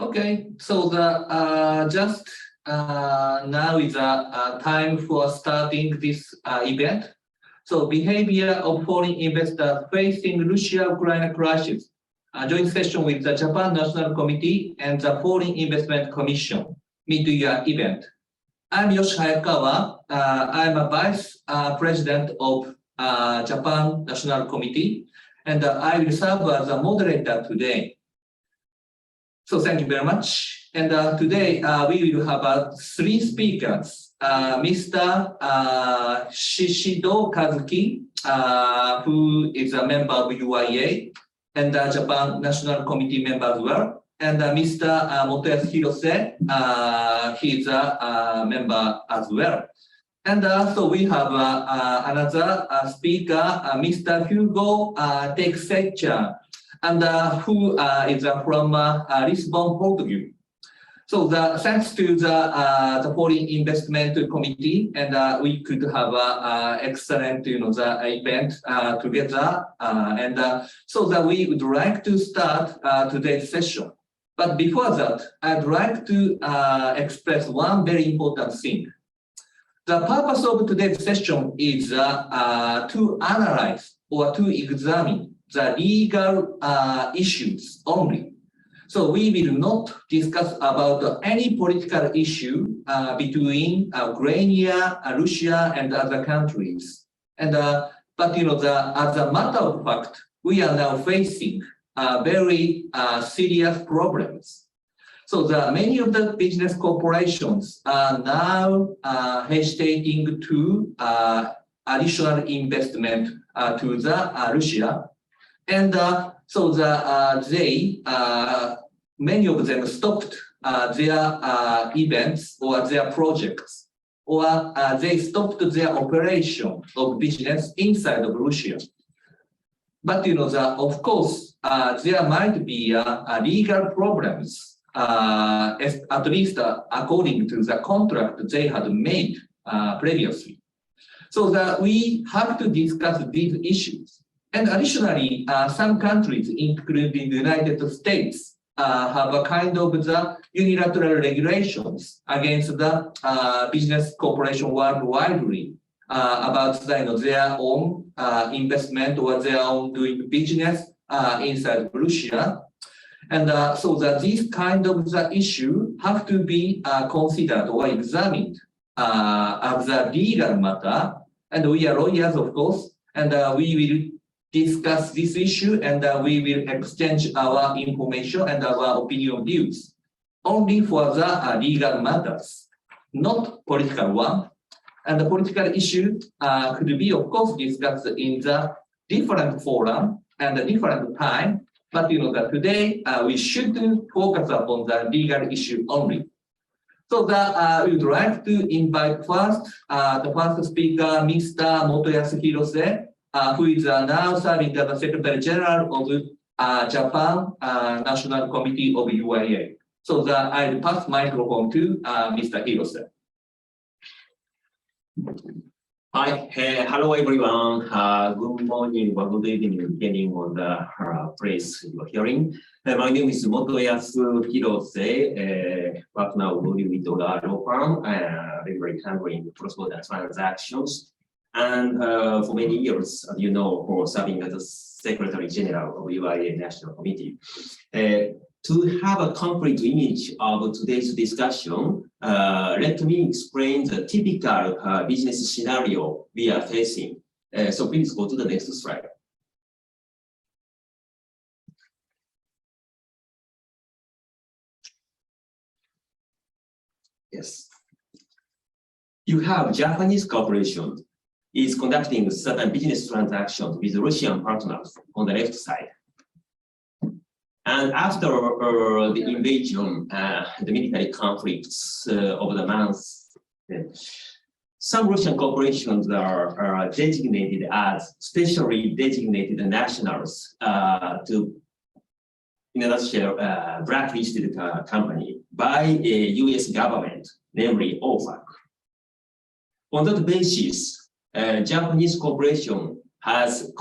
Okay, so just now is time for starting this event. So behavior of foreign investors facing Russia-Ukraine crisis, a joint session with the Japan National Committee and the Foreign Investment Commission mid-year event. I'm Yoshihisa. I'm a vice president of Japan National Committee, and I will serve as a moderator today. So thank you very much. And today we will have three speakers. Mr. SHISHIDO Kazuki, who is a member of UIA and Japan National Committee member as well. And Mr. Motoyasu HIROSE, he's a member as well. And so we have another speaker, Mr. Hugo TEIXEIRA, and who is from Lisbon, Portugal. So thanks to the Foreign Investment Committee, and we could have excellent, the event together. So that we would like to start today's session. But before that, I'd like to express one very important thing. The purpose of today's session is to analyze or to examine the legal issues only. So we will not discuss about any political issue between Ukraine, Russia, and other countries. And but as a matter of fact, we are now facing very serious problems. So many of the business corporations are now hesitating to additional investment to Russia, and so they many of them stopped their events or their projects, or they stopped their operation of business inside of Russia. But of course there might be legal problems. At least according to the contract they had made previously. So that we have to discuss these issues. And additionally, some countries, including the United States, have a kind of the unilateral regulations against the business corporation worldwide about their own investment or their own doing business inside Russia. And so that this kind of the issue have to be considered or examined as a legal matter. And we are lawyers, of course, and we will discuss this issue, and we will exchange our information and our opinion views only for the legal matters, not political one. And the political issue could be, of course, discussed in the different forum and a different time. But that today we should focus upon the legal issue only. So we would like to invite first the first speaker, Mr. Motoyasu HIROSE, who is now serving as the Secretary General of Japan National Committee of UIA. So I'll pass microphone to Mr. HIROSE. Hi, hello everyone. Good morning or good evening, depending on the place you are hearing. My name is Motoyasu HIROSE, partner of Uryu Itoga law firm, regularly handling cross-border transactions. And for many years, as you know, for serving as the Secretary General of UIA National Committee. To have a complete image of today's discussion, let me explain the typical business scenario we are facing. So please go to the next slide. Yes. You have Japanese corporation is conducting certain business transactions with Russian partners on the left side. And after the invasion, the military conflicts over the months, some Russian corporations are designated as specially designated nationals to, in a nutshell, blacklisted company by a US government, namely OFAC. On that basis, Japanese corporation has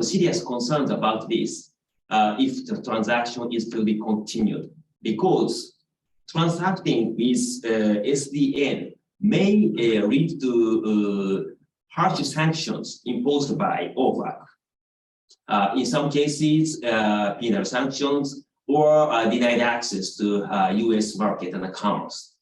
serious concerns about this. If the transaction is to be continued. because transacting with SDN may lead to harsh sanctions imposed by OFAC. In some cases, penal sanctions or denied access to US market and commerce.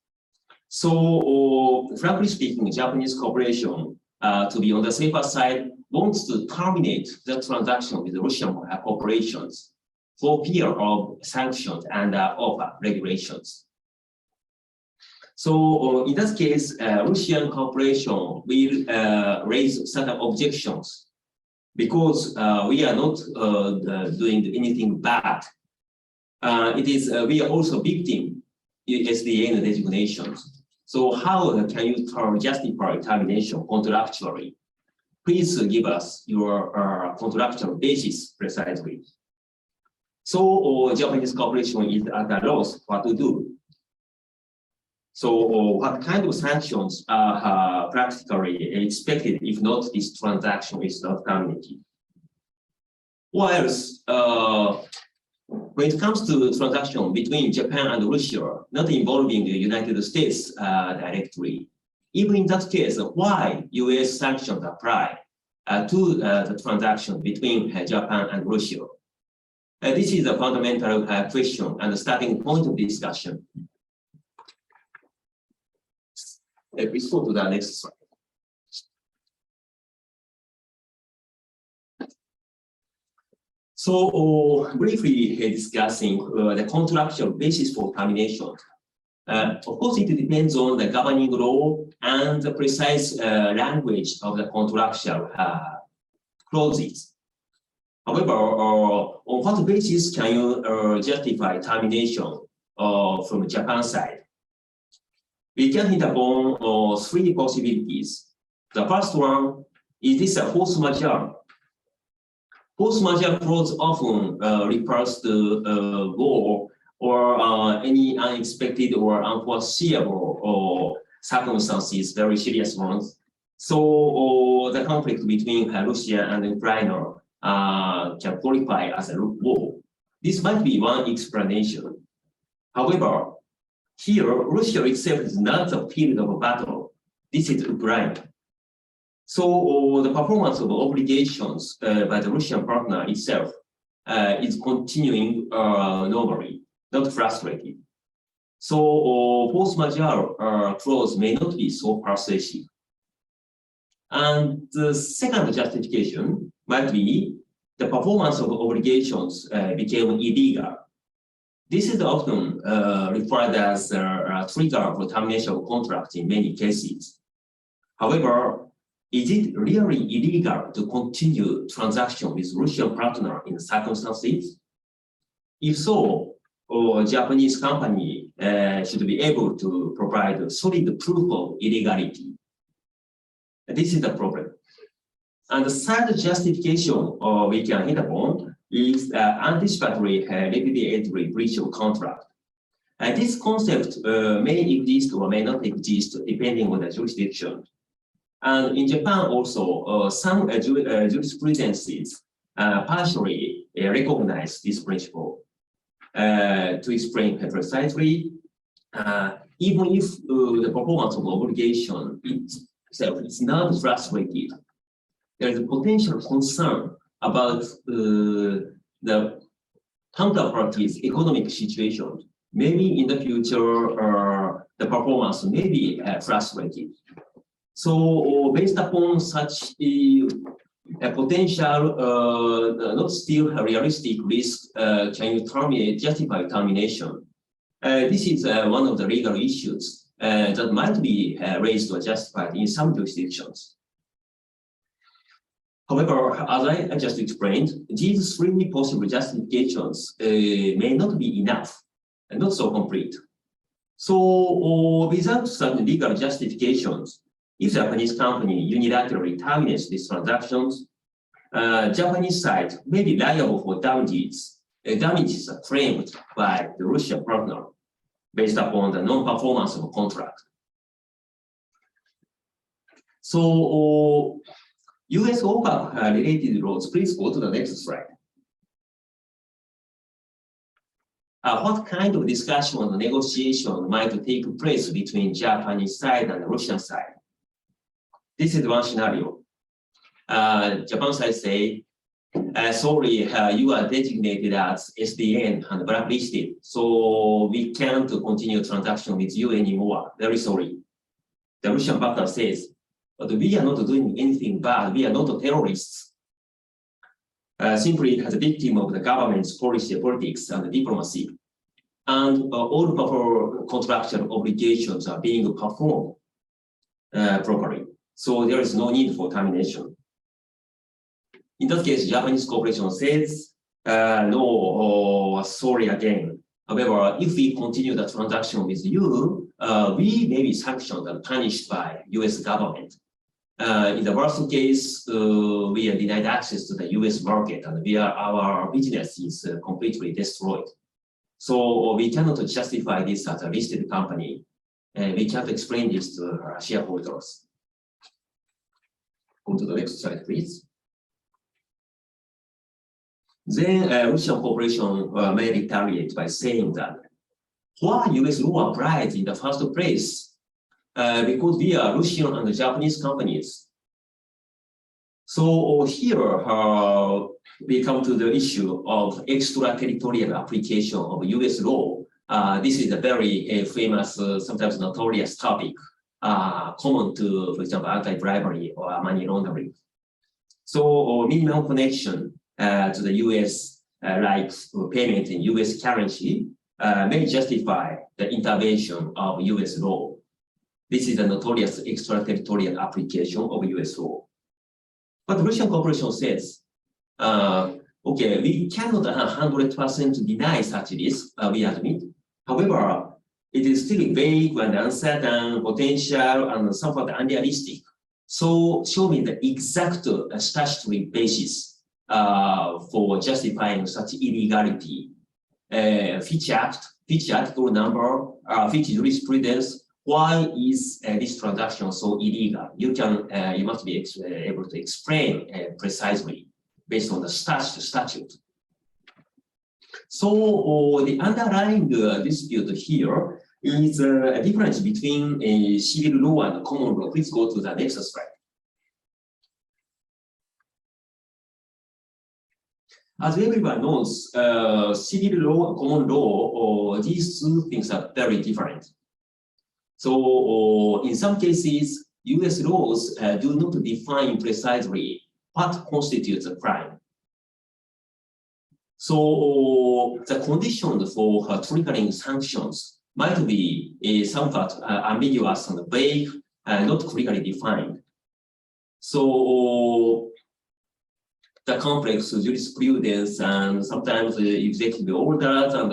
So, frankly speaking, Japanese corporation, to be on the safer side, wants to terminate the transaction with Russian corporations for fear of sanctions and OFAC regulations. So, in that case, Russian corporation will raise certain objections because we are not doing anything bad. We are also victim SDN designations. So how can you justify termination contractually? Please give us your contractual basis precisely. So Japanese corporation is at a loss what to do. So what kind of sanctions are practically expected if not this transaction is not terminated? Or else, when it comes to transaction between Japan and Russia, not involving the United States directly, even in that case, why US sanctions apply to the transaction between Japan and Russia? This is a fundamental question and the starting point of discussion. Please go to the next slide. So briefly discussing the contractual basis for termination. Of course, it depends on the governing law and the precise language of the contractual clauses. However, on what basis can you justify termination from Japan side? We can hit upon three possibilities. The first one is this a force majeure. Force majeure clause often refers to war or any unexpected or unforeseeable circumstances, very serious ones. So the conflict between Russia and Ukraine can qualify as a war. This might be one explanation. However, here, Russia itself is not the field of battle. This is Ukraine. So the performance of obligations by the Russian partner itself is continuing normally, not frustrated. So force majeure clause may not be so persuasive. And the second justification might be the performance of obligations became illegal. This is often referred as a trigger for termination of contract in many cases. However, is it really illegal to continue transaction with Russian partner in circumstances? If so, Japanese company should be able to provide solid proof of illegality. This is the problem. And the third justification we can hit upon is anticipatory repudiatory breach of contract. This concept may exist or may not exist depending on the jurisdiction. And in Japan also, some jurisprudences partially recognize this principle. To explain precisely, even if the performance of obligation itself is not frustrated, there is a potential concern about the counterparty's economic situation. Maybe in the future, the performance may be frustrated. So based upon such a potential, not still a realistic risk, can you justify termination? This is one of the legal issues that might be raised or justified in some jurisdictions. However, as I just explained, these three possible justifications may not be enough and not so complete. So without certain legal justifications, if Japanese company unilaterally terminates these transactions, Japanese side may be liable for damages claimed by the Russian partner based upon the non-performance of a contract. So US OFAC related laws, please go to the next slide. what kind of discussion or negotiation might take place between Japanese side and Russian side? This is one scenario. Japan side say, sorry, you are designated as SDN and blacklisted, so we can't continue transaction with you anymore. Very sorry. The Russian partner says, but we are not doing anything bad. We are not terrorists. Simply as a victim of the government's policy, politics, and diplomacy. And all of our contractual obligations are being performed properly. So there is no need for termination. In that case, Japanese corporation says, no, sorry again. However, if we continue the transaction with you, we may be sanctioned and punished by US government. In the worst case, we are denied access to the US market and our business is completely destroyed. So we cannot justify this as a listed company. We can't explain this to our shareholders. Go to the next slide, please. Then Russian corporation may retaliate by saying that why US law applies in the first place? Because we are Russian and Japanese companies. So here we come to the issue of extraterritorial application of US law. This is a very famous, sometimes notorious topic, common to, for example, anti-bribery or money laundering. So minimum connection to the US, like payment in US currency, may justify the intervention of US law. This is a notorious extraterritorial application of US law. But Russian corporation says, okay, we cannot 100% deny such risk, we admit. However, it is still vague and uncertain, potential, and somewhat unrealistic. So show me the exact statutory basis for justifying such illegality. Which article number, which jurisprudence, why is this transaction so illegal? You must be able to explain precisely based on the statute. So the underlying dispute here is a difference between civil law and common law. Please go to the next slide. As everyone knows, civil law and common law, these two things are very different. So in some cases, US laws do not define precisely what constitutes a crime. So the conditions for triggering sanctions might be somewhat ambiguous and vague and not clearly defined. So the complex jurisprudence and sometimes executive orders and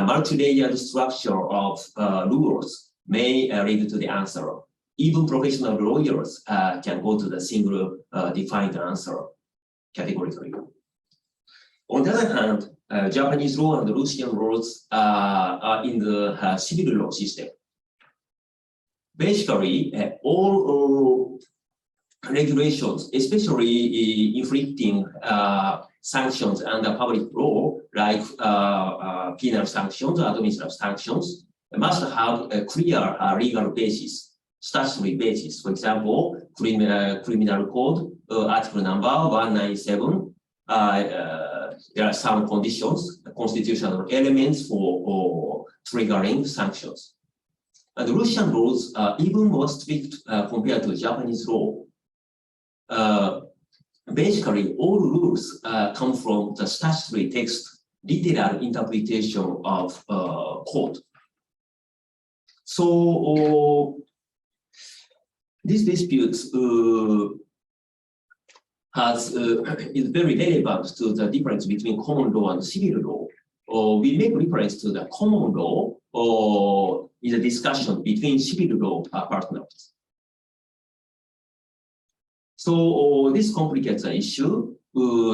multi-layered structure of rules may lead to the answer. Even professional lawyers can go to the single defined answer categorically. On the other hand, Japanese law and Russian laws are in the civil law system. Basically, all regulations, especially inflicting sanctions under public law, like penal sanctions or administrative sanctions, must have a clear legal basis, statutory basis. For example, criminal code, article number 197. There are some conditions, constitutional elements for triggering sanctions. And the Russian laws are even more strict compared to Japanese law. Basically, all rules come from the statutory text, literal interpretation of code. So this dispute is very relevant to the difference between common law and civil law. We make reference to the common law in the discussion between civil law partners. So this complicates the issue.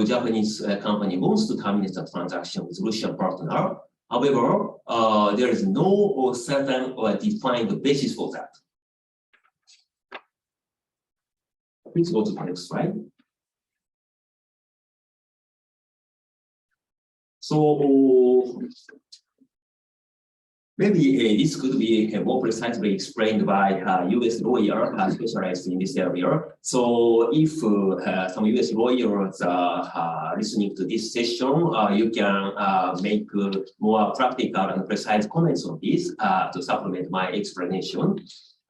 Japanese company wants to terminate the transaction with Russian partner. However, there is no certain or defined basis for that. Please go to the next slide. So Maybe this could be more precisely explained by a US lawyer specialized in this area. So if some US lawyers are listening to this session, you can make more practical and precise comments on this to supplement my explanation.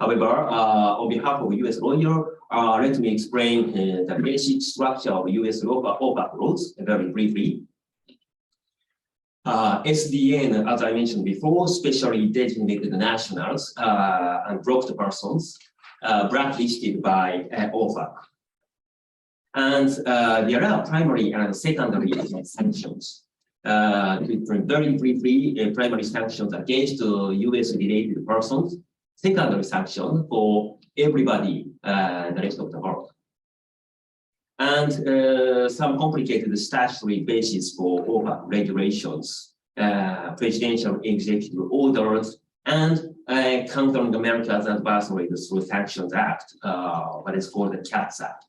However, on behalf of US lawyer, let me explain the basic structure of US laws very briefly. SDN, as I mentioned before, specially designated nationals and blocked persons blacklisted by OFAC. And there are primary and secondary sanctions. Very briefly, primary sanctions against US-related persons, secondary sanctions for everybody, the rest of the world. And some complicated statutory basis for OFAC regulations, presidential executive orders, and countering America's adversaries through Sanctions Act, what is called the CATS Act.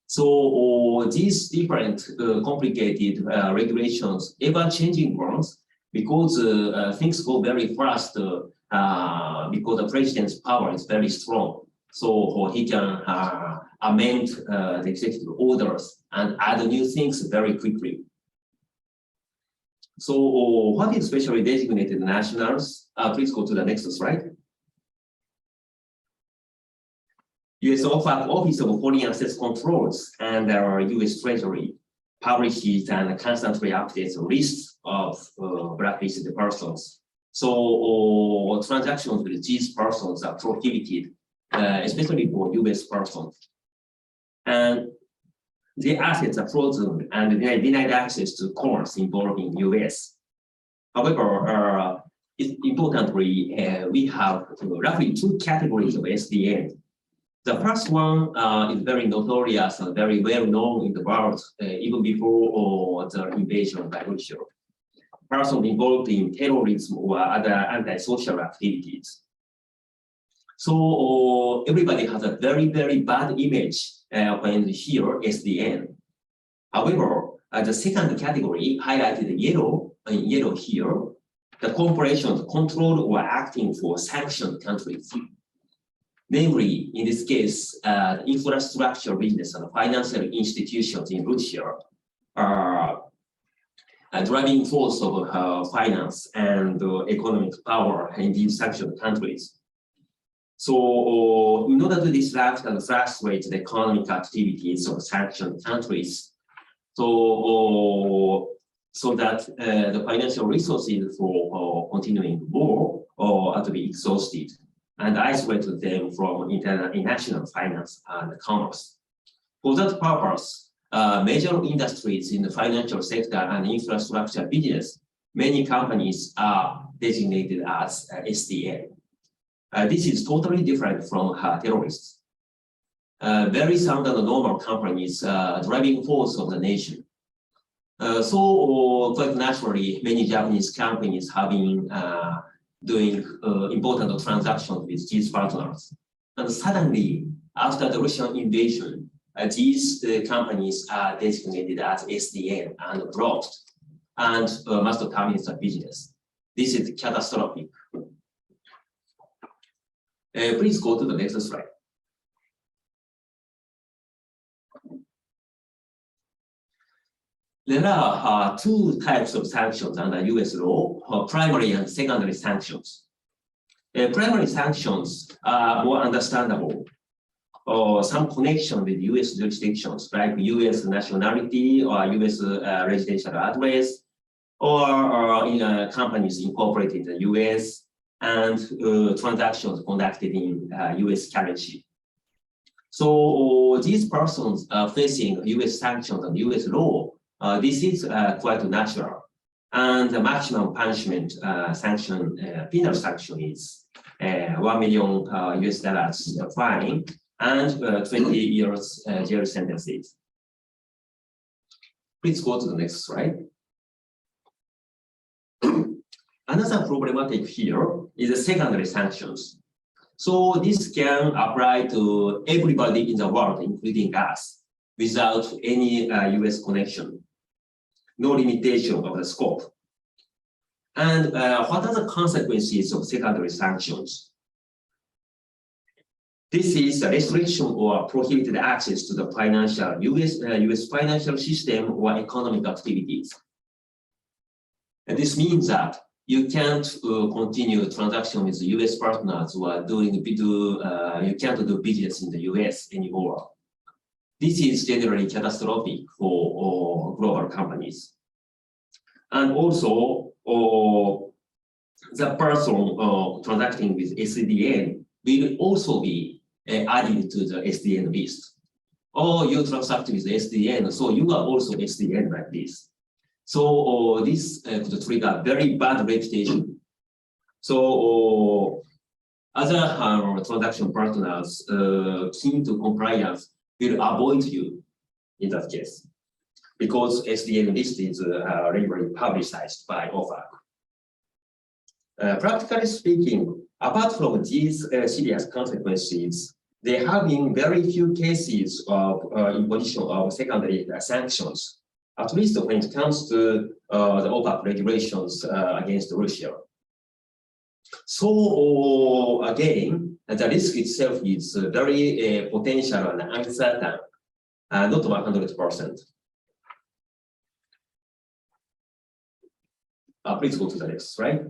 So these different complicated regulations, ever-changing ones, because things go very fast because the president's power is very strong. So he can amend the executive orders and add new things very quickly. So what is specially designated nationals? Please go to the next slide. US OFAC, Office of Foreign Assets Controls, and our US Treasury publishes and constantly updates a list of blacklisted persons. So transactions with these persons are prohibited, especially for US persons. And their assets are frozen and they are denied access to commerce involving US. However, importantly, we have roughly two categories of SDN. The first one is very notorious and very well known in the world, even before the invasion by Russia. Persons involved in terrorism or other antisocial activities. So everybody has a very, very bad image when they hear SDN. However, the second category, highlighted in yellow here, the corporations controlled or acting for sanctioned countries. Namely, in this case, infrastructure business and financial institutions in Russia are a driving force of finance and economic power in these sanctioned countries. So in order to disrupt and frustrate the economic activities of sanctioned countries, so that the financial resources for continuing war are to be exhausted and isolate them from international finance and commerce. For that purpose, major industries in the financial sector and infrastructure business, many companies are designated as SDN. This is totally different from terrorists. Very sound and normal companies, driving force of the nation. So quite naturally, many Japanese companies have been doing important transactions with these partners. And suddenly, after the Russian invasion, these companies are designated as SDN and blocked and must terminate the business. This is catastrophic. Please go to the next slide. There are two types of sanctions under US law, primary and secondary sanctions. Primary sanctions are more understandable, or some connection with US jurisdictions like US nationality or US residential address, or in companies incorporated in the US, and transactions conducted in US currency. So these persons are facing US sanctions and US law. This is quite natural. And the maximum punishment penal sanction is $1 million US fine and 20 years jail sentences. Please go to the next slide. Another problematic here is the secondary sanctions. So this can apply to everybody in the world, including us, without any US connection. No limitation of the scope. And what are the consequences of secondary sanctions? This is a restriction or prohibited access to the financial US financial system or economic activities. And this means that you can't continue transaction with US partners who are you can't do business in the US anymore. This is generally catastrophic for global companies. And also, the person transacting with SDN will also be added to the SDN list. Or you transact with SDN, so you are also SDN like this. So this could trigger very bad reputation. So other transaction partners keen to compliance will avoid you in that case, because SDN list is regularly publicized by OFAC. Practically speaking, apart from these serious consequences, there have been very few cases of imposition of secondary sanctions, at least when it comes to the OPAC regulations against Russia. So again, the risk itself is very potential and uncertain, not 100%. Please go to the next slide.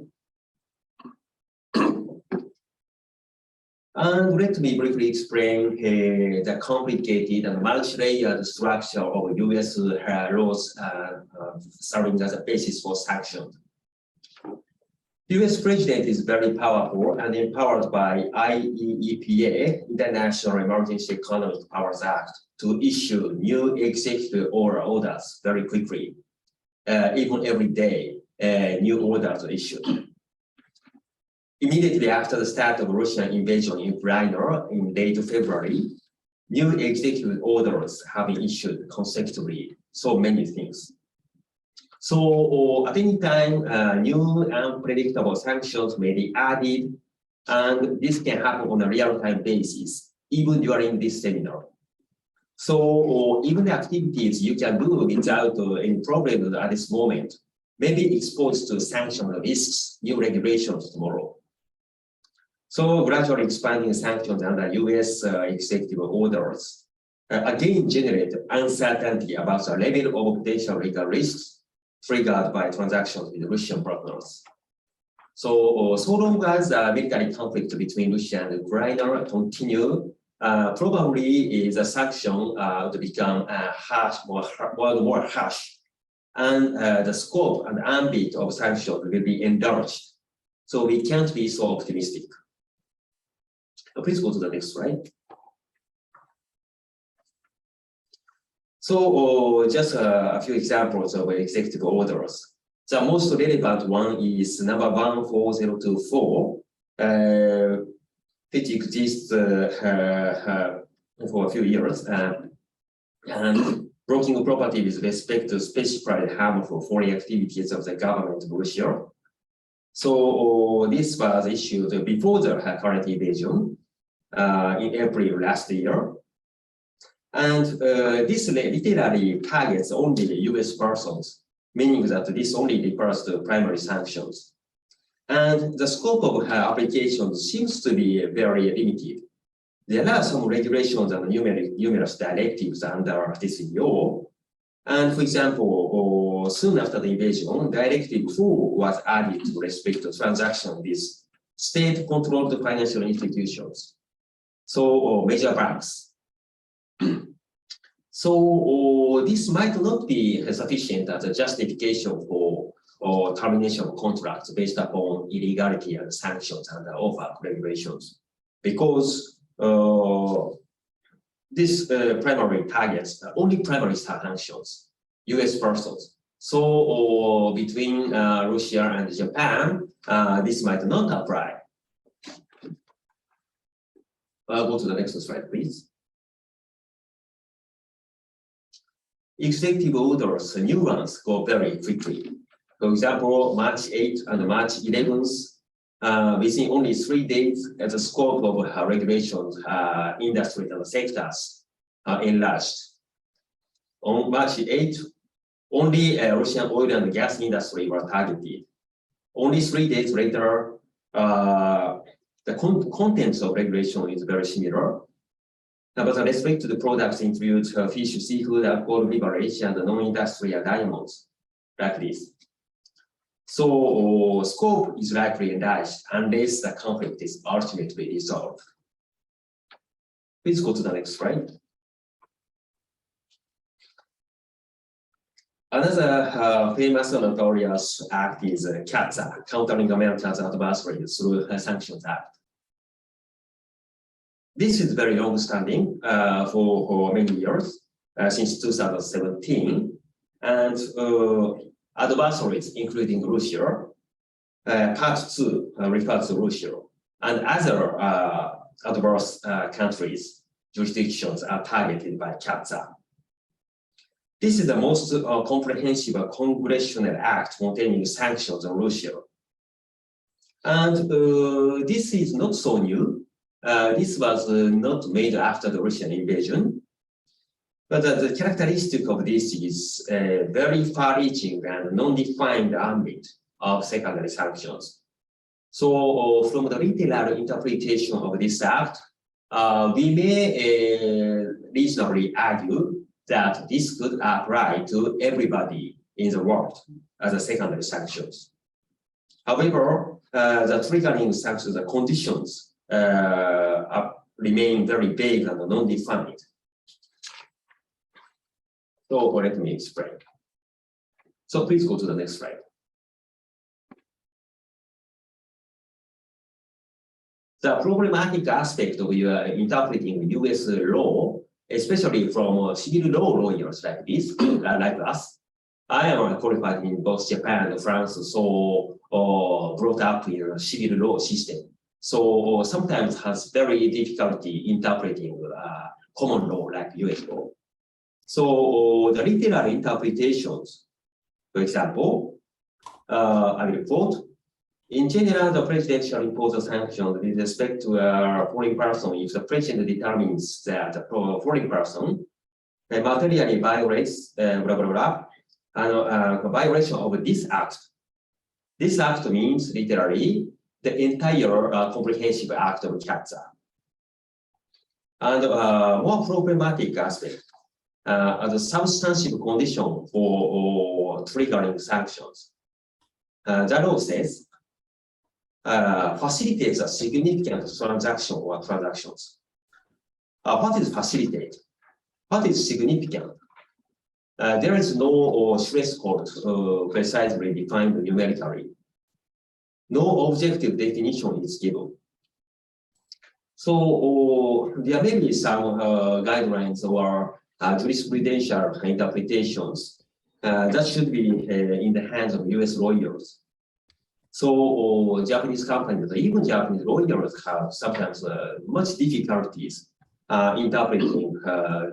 And let me briefly explain the complicated and multi-layered structure of US laws serving as a basis for sanctions. The US president is very powerful and empowered by IEEPA, International Emergency Economic Powers Act, to issue new executive orders very quickly. Even every day, new orders are issued. Immediately after the start of Russian invasion in Ukraine in late February, new executive orders have been issued consecutively, so many things. So at any time, new unpredictable sanctions may be added, and this can happen on a real-time basis, even during this seminar. So even the activities you can do without any problem at this moment may be exposed to sanction risks, new regulations tomorrow. So gradually expanding sanctions under US executive orders again generate uncertainty about the level of potential legal risks triggered by transactions with Russian partners. So long as the military conflict between Russia and Ukraine continue, probably the sanction would become more harsh, and the scope and ambit of sanctions will be enlarged. So we can't be so optimistic. Please go to the next slide. So just a few examples of executive orders. The most relevant one is number 14024, which exists for a few years, and blocking property with respect to specified harmful foreign activities of the government of Russia. So this was issued before the current invasion in April last year. And this literally targets only US persons, meaning that this only refers to primary sanctions. And the scope of her application seems to be very limited. There are some regulations and numerous directives under this law. And for example, soon after the invasion, Directive 4 was added to respect to transactions with state-controlled financial institutions. So major banks. So this might not be sufficient as a justification for termination of contracts based upon illegality and sanctions under OFAC regulations, because this primary targets only primary sanctions, US persons. So between Russia and Japan, this might not apply. Go to the next slide, please. Executive orders, new ones go very quickly. For example, March 8th and March 11th, within only 3 days, the scope of regulations, industry and sectors enlarged. On March 8th, only Russian oil and gas industry were targeted. only 3 days later, the contents of regulation is very similar. But the restricted products include fish, seafood, alcohol, beverage, and non-industrial diamonds, like this. So scope is likely enlarged unless the conflict is ultimately resolved. Please go to the next slide. Another famous and notorious act is CATSA, Countering America's Adversaries through Sanctions Act. This is very long-standing for many years, since 2017, and adversaries, including Russia, Part 2 refers to Russia, and other adverse countries, jurisdictions are targeted by CATSA. This is the most comprehensive congressional act containing sanctions on Russia. And this is not so new. This was not made after the Russian invasion. But the characteristic of this is a very far-reaching and non-defined ambit of secondary sanctions. So from the literal interpretation of this act, we may reasonably argue that this could apply to everybody in the world as a secondary sanctions. However, the triggering sanctions, the conditions remain very vague and non-defined. So let me explain. So please go to the next slide. The problematic aspect of interpreting US law, especially from civil law lawyers like this, like us. I am qualified in both Japan and France, so brought up in a civil law system. So sometimes has very difficulty interpreting common law like US law. So the literal interpretations, for example, I will quote, in general, the president shall impose a sanction with respect to a foreign person if the president determines that the foreign person materially violates blah, blah, blah, and a violation of this act. This act means literally the entire comprehensive act of CATSA. And more problematic aspect, as a substantive condition for triggering sanctions. The law says, facilitates a significant transaction or transactions. What is facilitate? What is significant? There is no threshold precisely defined numerically. No objective definition is given. So there may be some guidelines or jurisprudential interpretations that should be in the hands of US lawyers. So Japanese companies, even Japanese lawyers have sometimes much difficulties interpreting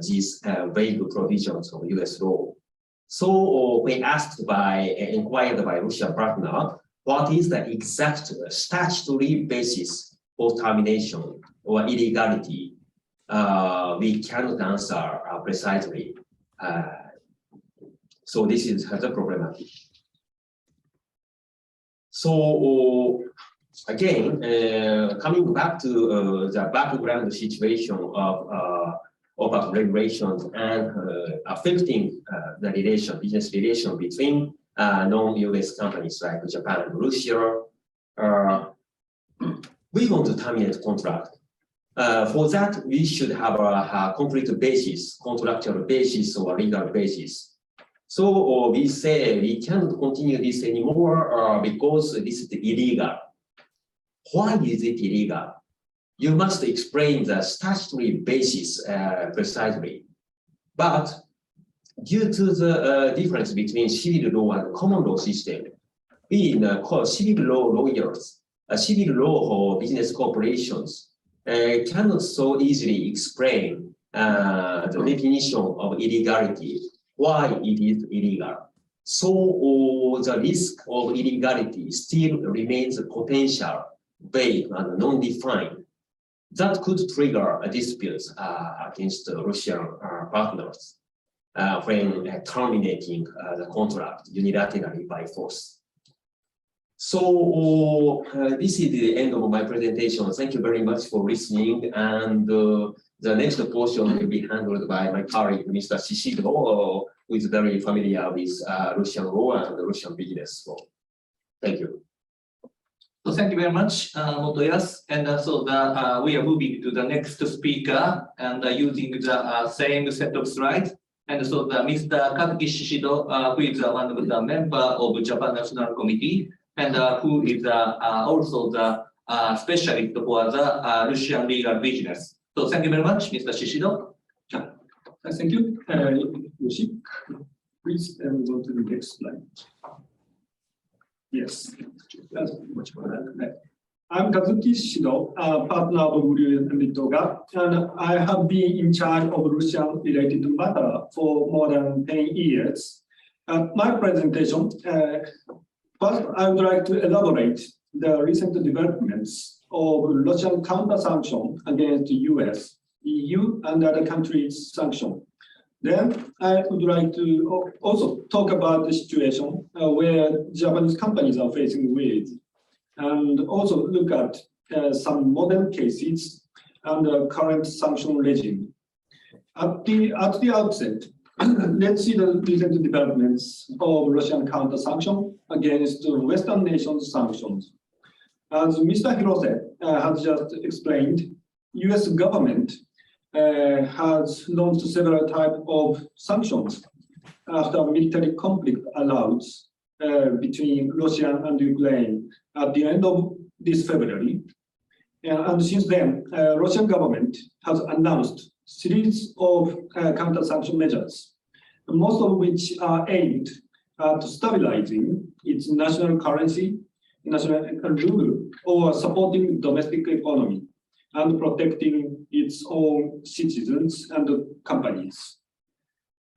these vague provisions of US law. So when inquired by Russian partner, what is the exact statutory basis for termination or illegality? We cannot answer precisely. So this is the problematic. So again, coming back to the background situation of regulations and affecting the business relation between non-US companies like Japan and Russia, we want to terminate contract. For that, we should have a concrete basis, contractual basis or legal basis. So we say we cannot continue this anymore because this is illegal. Why is it illegal? You must explain the statutory basis precisely. But due to the difference between civil law and common law system, we civil law lawyers, civil law or business corporations cannot so easily explain the definition of illegality, why it is illegal. So the risk of illegality still remains potential, vague and non-defined. That could trigger a dispute against Russian partners when terminating the contract unilaterally by force. So this is the end of my presentation. Thank you very much for listening. And the next portion will be handled by my colleague, Mr. Shishido, who is very familiar with Russian law and Russian business law. Thank you. So thank you very much, Motoyasu. And we are moving to the next speaker and using the same set of slides. And so Mr. Kazuki Shishido, who is one of the member of Japan National Committee, and who is also the specialist for the Russian legal business. So thank you very much, Mr. Shishido. Thank you. Yoshi, please go to the next slide. Yes. I'm Kazuki Shishido, partner of Uryu and Itoga, and I have been in charge of Russian-related matter for more than 10 years. My presentation, first, I would like to elaborate the recent developments of Russian counter-sanction against the US, EU, and other countries' sanction. Then I would like to also talk about the situation where Japanese companies are facing with, and also look at some modern cases and the current sanction regime. At the outset, let's see the recent developments of Russian counter-sanction against Western nations' sanctions. As Mr. HIROSE has just explained, US government has launched several types of sanctions after military conflict arose between Russia and Ukraine at the end of this February. And since then, Russian government has announced series of counter-sanction measures, most of which are aimed at stabilizing its national currency, national ruble, or supporting domestic economy and protecting its own citizens and companies.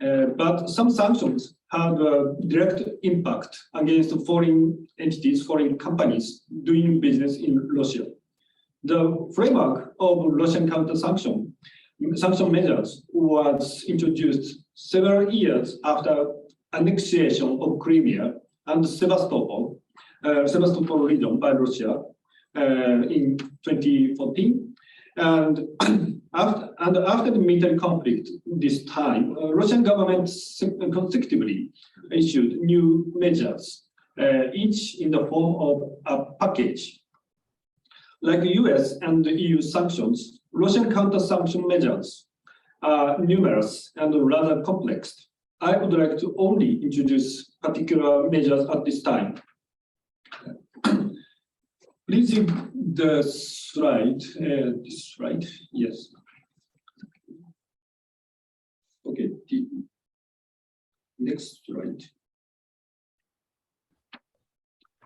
But some sanctions have a direct impact against foreign entities, foreign companies doing business in Russia. The framework of Russian counter-sanction measures was introduced several years after annexation of Crimea and Sevastopol region by Russia in 2014. And after the military conflict this time, Russian government consecutively issued new measures, each in the form of a package. Like the US and the EU sanctions, Russian counter-sanction measures are numerous and rather complex. I would like to only introduce particular measures at this time. Please see the slide, this slide, yes. Okay, the next slide.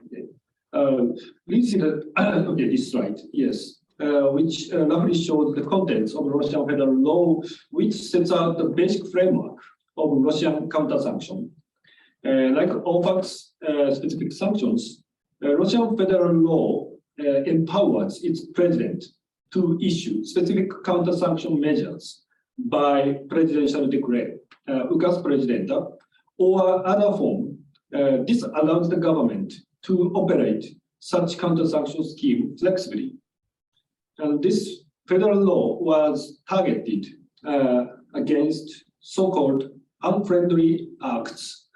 Okay. Please see the, okay, this slide, yes, which roughly shows the contents of Russian federal law, which sets out the basic framework of Russian counter-sanction. Like all facts, specific sanctions, Russian federal law empowers its president to issue specific counter-sanction measures by presidential decree, Ukaz Presidenta, or other form. This allows the government to operate such counter-sanction scheme flexibly. And this federal law was targeted against so-called unfriendly acts.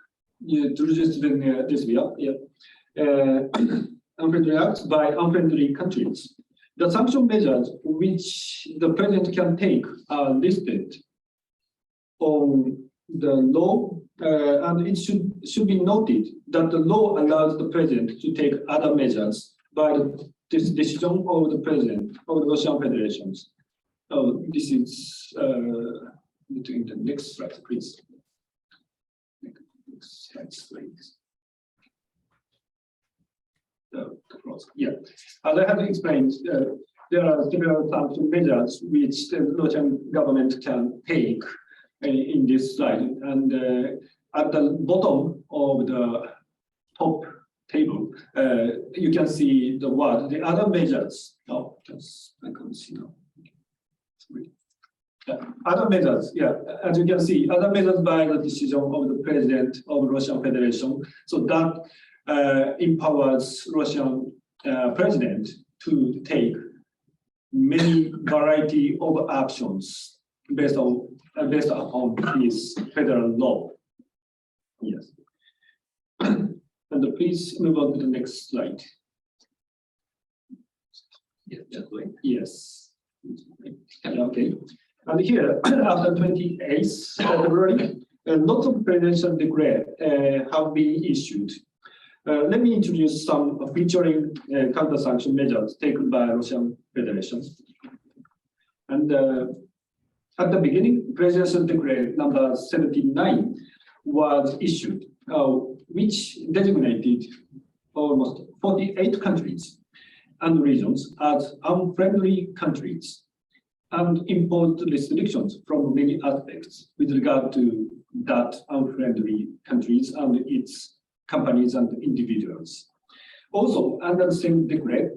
Unfriendly acts by unfriendly countries. The sanction measures which the president can take are listed on the law, and it should be noted that the law allows the president to take other measures by this decision of the president of the Russian Federation. So this is between the next slide, please. Next slide, please. Yeah, as I have explained, there are several sanction measures which the Russian government can take in this slide. And at the bottom of the top table, you can see the word, the other measures. Oh, just I can't see now. Yeah. Other measures, yeah, as you can see, other measures by the decision of the president of the Russian Federation. So that empowers Russian president to take many variety of actions based upon his federal law. Yes. And please move on to the next slide. Yes. Okay. And here, after 28th February, lots of presidential decrees have been issued. Let me introduce some featuring counter-sanction measures taken by Russian Federation. And at the beginning, presidential decree number 79 was issued, which designated almost 48 countries and regions as unfriendly countries and imposed restrictions from many aspects with regard to that unfriendly countries and its companies and individuals. Also, under the same decree,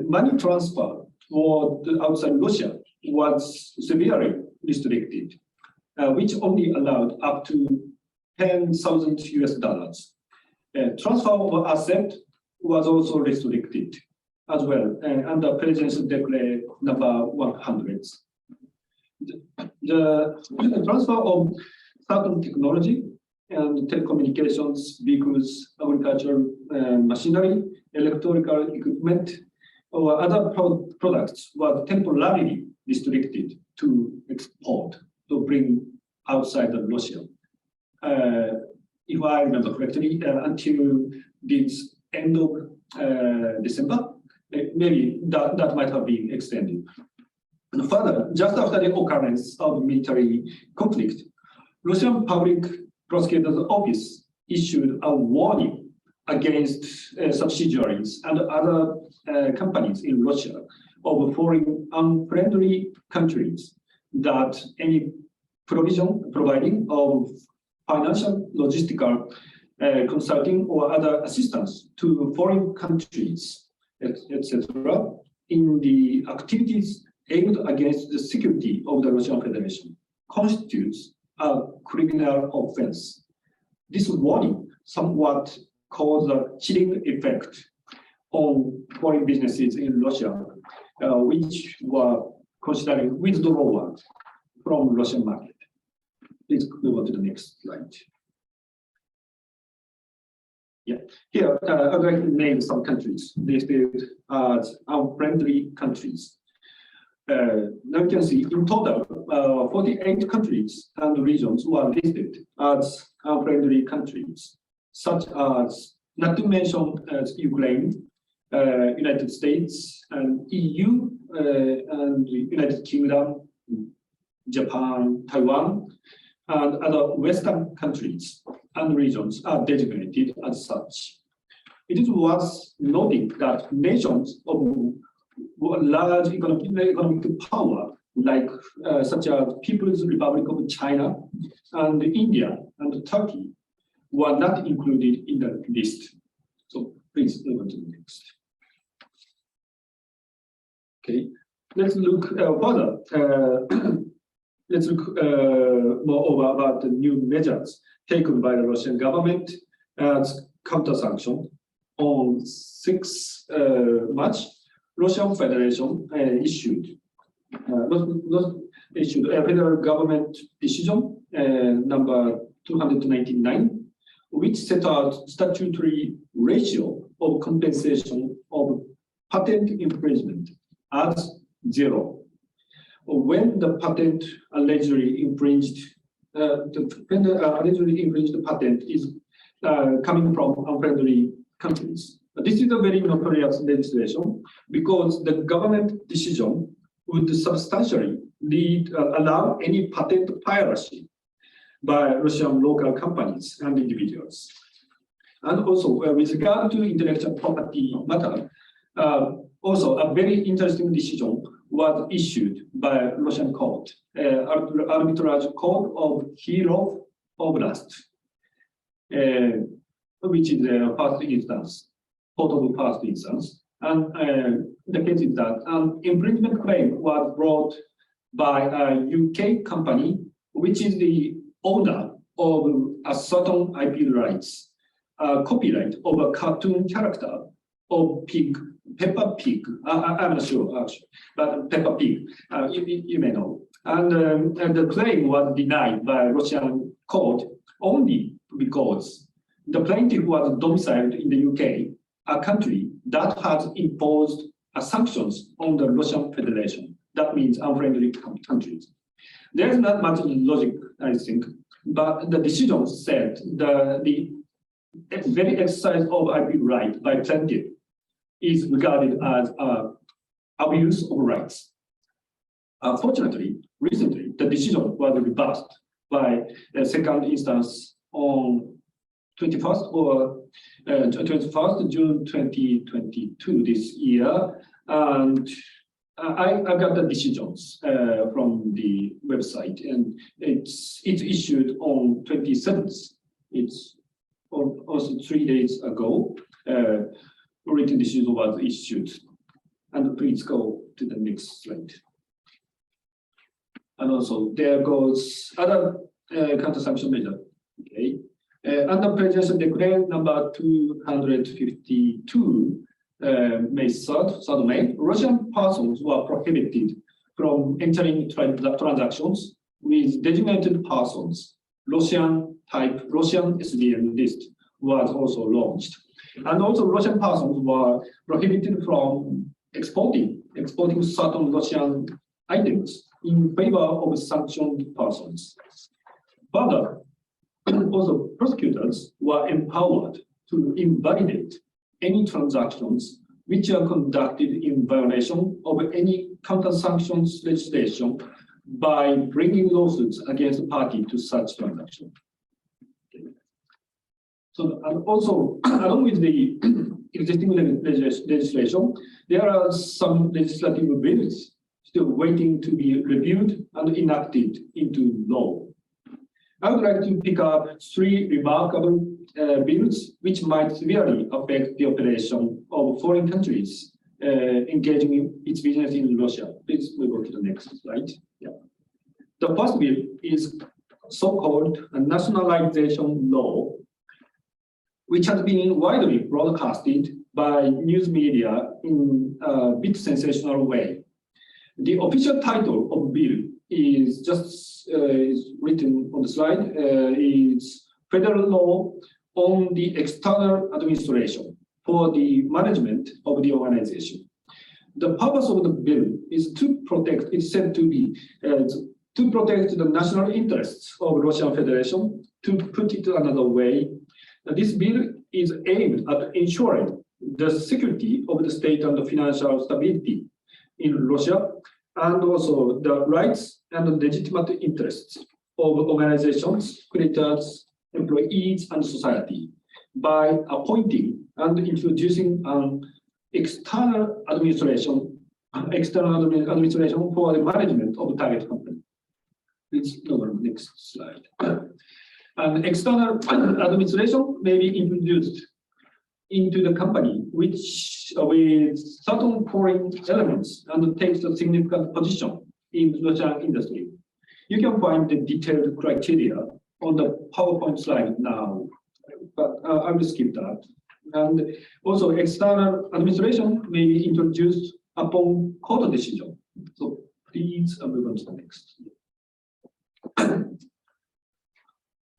money transfer for outside Russia was severely restricted, which only allowed up to 10,000 US dollars. Transfer of asset was also restricted as well under presidential decree number 100. The transfer of certain technology and telecommunications, vehicles, agricultural machinery, electrical equipment, or other products was temporarily restricted to export, to bring outside of Russia. If I remember correctly, until this end of December, maybe that might have been extended. And further, just after the occurrence of military conflict, Russian Public Prosecutor's Office issued a warning against subsidiaries and other companies in Russia of foreign unfriendly countries that any providing of financial, logistical, consulting or other assistance to foreign countries, etc., in the activities aimed against the security of the Russian Federation constitutes a criminal offense. This warning somewhat caused a chilling effect on foreign businesses in Russia, which were considering withdrawal from Russian market. Please move on to the next slide. Yeah, here I'd like to name some countries listed as unfriendly countries. Now you can see in total 48 countries and regions were listed as unfriendly countries, such as, not to mention as Ukraine, United States and EU and United Kingdom, Japan, Taiwan, and other Western countries and regions are designated as such. It is worth noting that nations of large economic power, like such as People's Republic of China and India and Turkey, were not included in the list. So please move on to the next. Okay, let's look further. Let's look more about the new measures taken by the Russian government as counter-sanction. On 6 March, Russian Federation issued a federal government decision number 299, which set out statutory ratio of compensation of patent infringement as 0. When the patent allegedly infringed, the patent is coming from unfriendly countries. This is a very notorious legislation because the government decision would substantially allow any patent piracy by Russian local companies and individuals. And also, with regard to intellectual property matter, also a very interesting decision was issued by Russian court, arbitrage court of HIROSE Oblast, which is the first instance, court of first instance. And the case is that an infringement claim was brought by a UK company, which is the owner of a certain IP rights copyright of a cartoon character of Peppa Pig. I'm not sure actually, but Peppa Pig, you may know. And the claim was denied by Russian court only because the plaintiff was domiciled in the UK, a country that has imposed sanctions on the Russian Federation. That means unfriendly countries. There's not much logic, I think, but the decision said the very exercise of IP right by plaintiff is regarded as abuse of rights. Fortunately, recently, the decision was reversed by a second instance on 21st June 2022 this year, and I got the decisions from the website, and it's issued on 27th. It's also 3 days ago. Written decision was issued, and please go to the next slide. And also there goes other counter-sanction measure. Okay. Under Presidential Decree number 252, May 3rd May, Russian persons were prohibited from entering transactions with designated persons. Russian SDN list was also launched. And also Russian persons were prohibited from exporting certain Russian items in favor of sanctioned persons. Further, also prosecutors were empowered to invalidate any transactions which are conducted in violation of any counter-sanctions legislation by bringing lawsuits against a party to such transaction. So, and also, along with the existing legislation, there are some legislative bills still waiting to be reviewed and enacted into law. I would like to pick up 3 remarkable bills which might severely affect the operation of foreign countries engaging in its business in Russia. Please move on to the next slide. Yeah. The first bill is so-called nationalization law, which has been widely broadcasted by news media in a bit sensational way. The official title of the bill is just is written on the slide. Is Federal Law on the External Administration for the Management of the Organization. The purpose of the bill is to protect, it's said to be, to protect the national interests of Russian Federation. To put it another way, this bill is aimed at ensuring the security of the state and the financial stability in Russia, and also the rights and the legitimate interests of organizations, creditors, employees, and society by appointing and introducing an external administration for the management of the target company. Please go to the next slide. An external administration may be introduced into the company which with certain foreign elements and takes a significant position in the Russian industry. You can find the detailed criteria on the PowerPoint slide now, but I will skip that. And also external administration may be introduced upon court decision. So please move on to the next.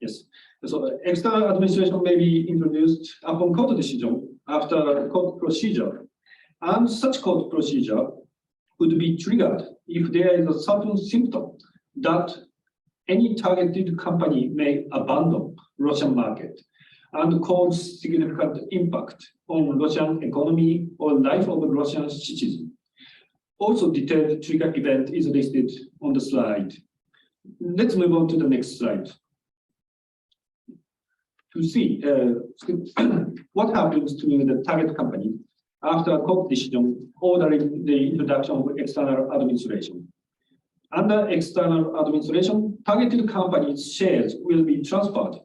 Yes. So external administration may be introduced upon court decision after court procedure, and such court procedure would be triggered if there is a certain symptom that any targeted company may abandon Russian market and cause significant impact on Russian economy or life of Russian citizens. Also, detailed trigger event is listed on the slide. Let's move on to the next slide. To see what happens to the target company after a court decision ordering the introduction of external administration. Under external administration, targeted company's shares will be transferred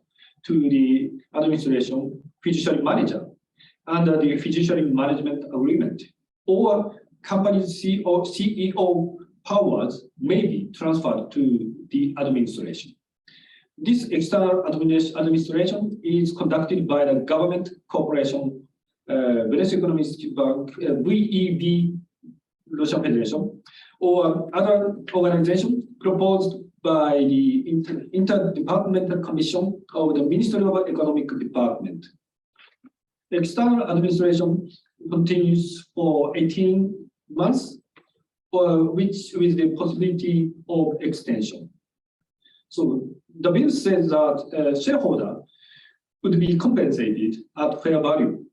to the administration fiduciary manager under the fiduciary management agreement, or company's CEO powers may be transferred to the administration. This external administration is conducted by the government corporation, Venice Economistic Bank, VEB, Russian Federation, or other organization proposed by the Interdepartmental Commission of the Ministry of Economic Department. External administration continues for 18 months, which with the possibility of extension. So the bill says that shareholder would be compensated at fair value,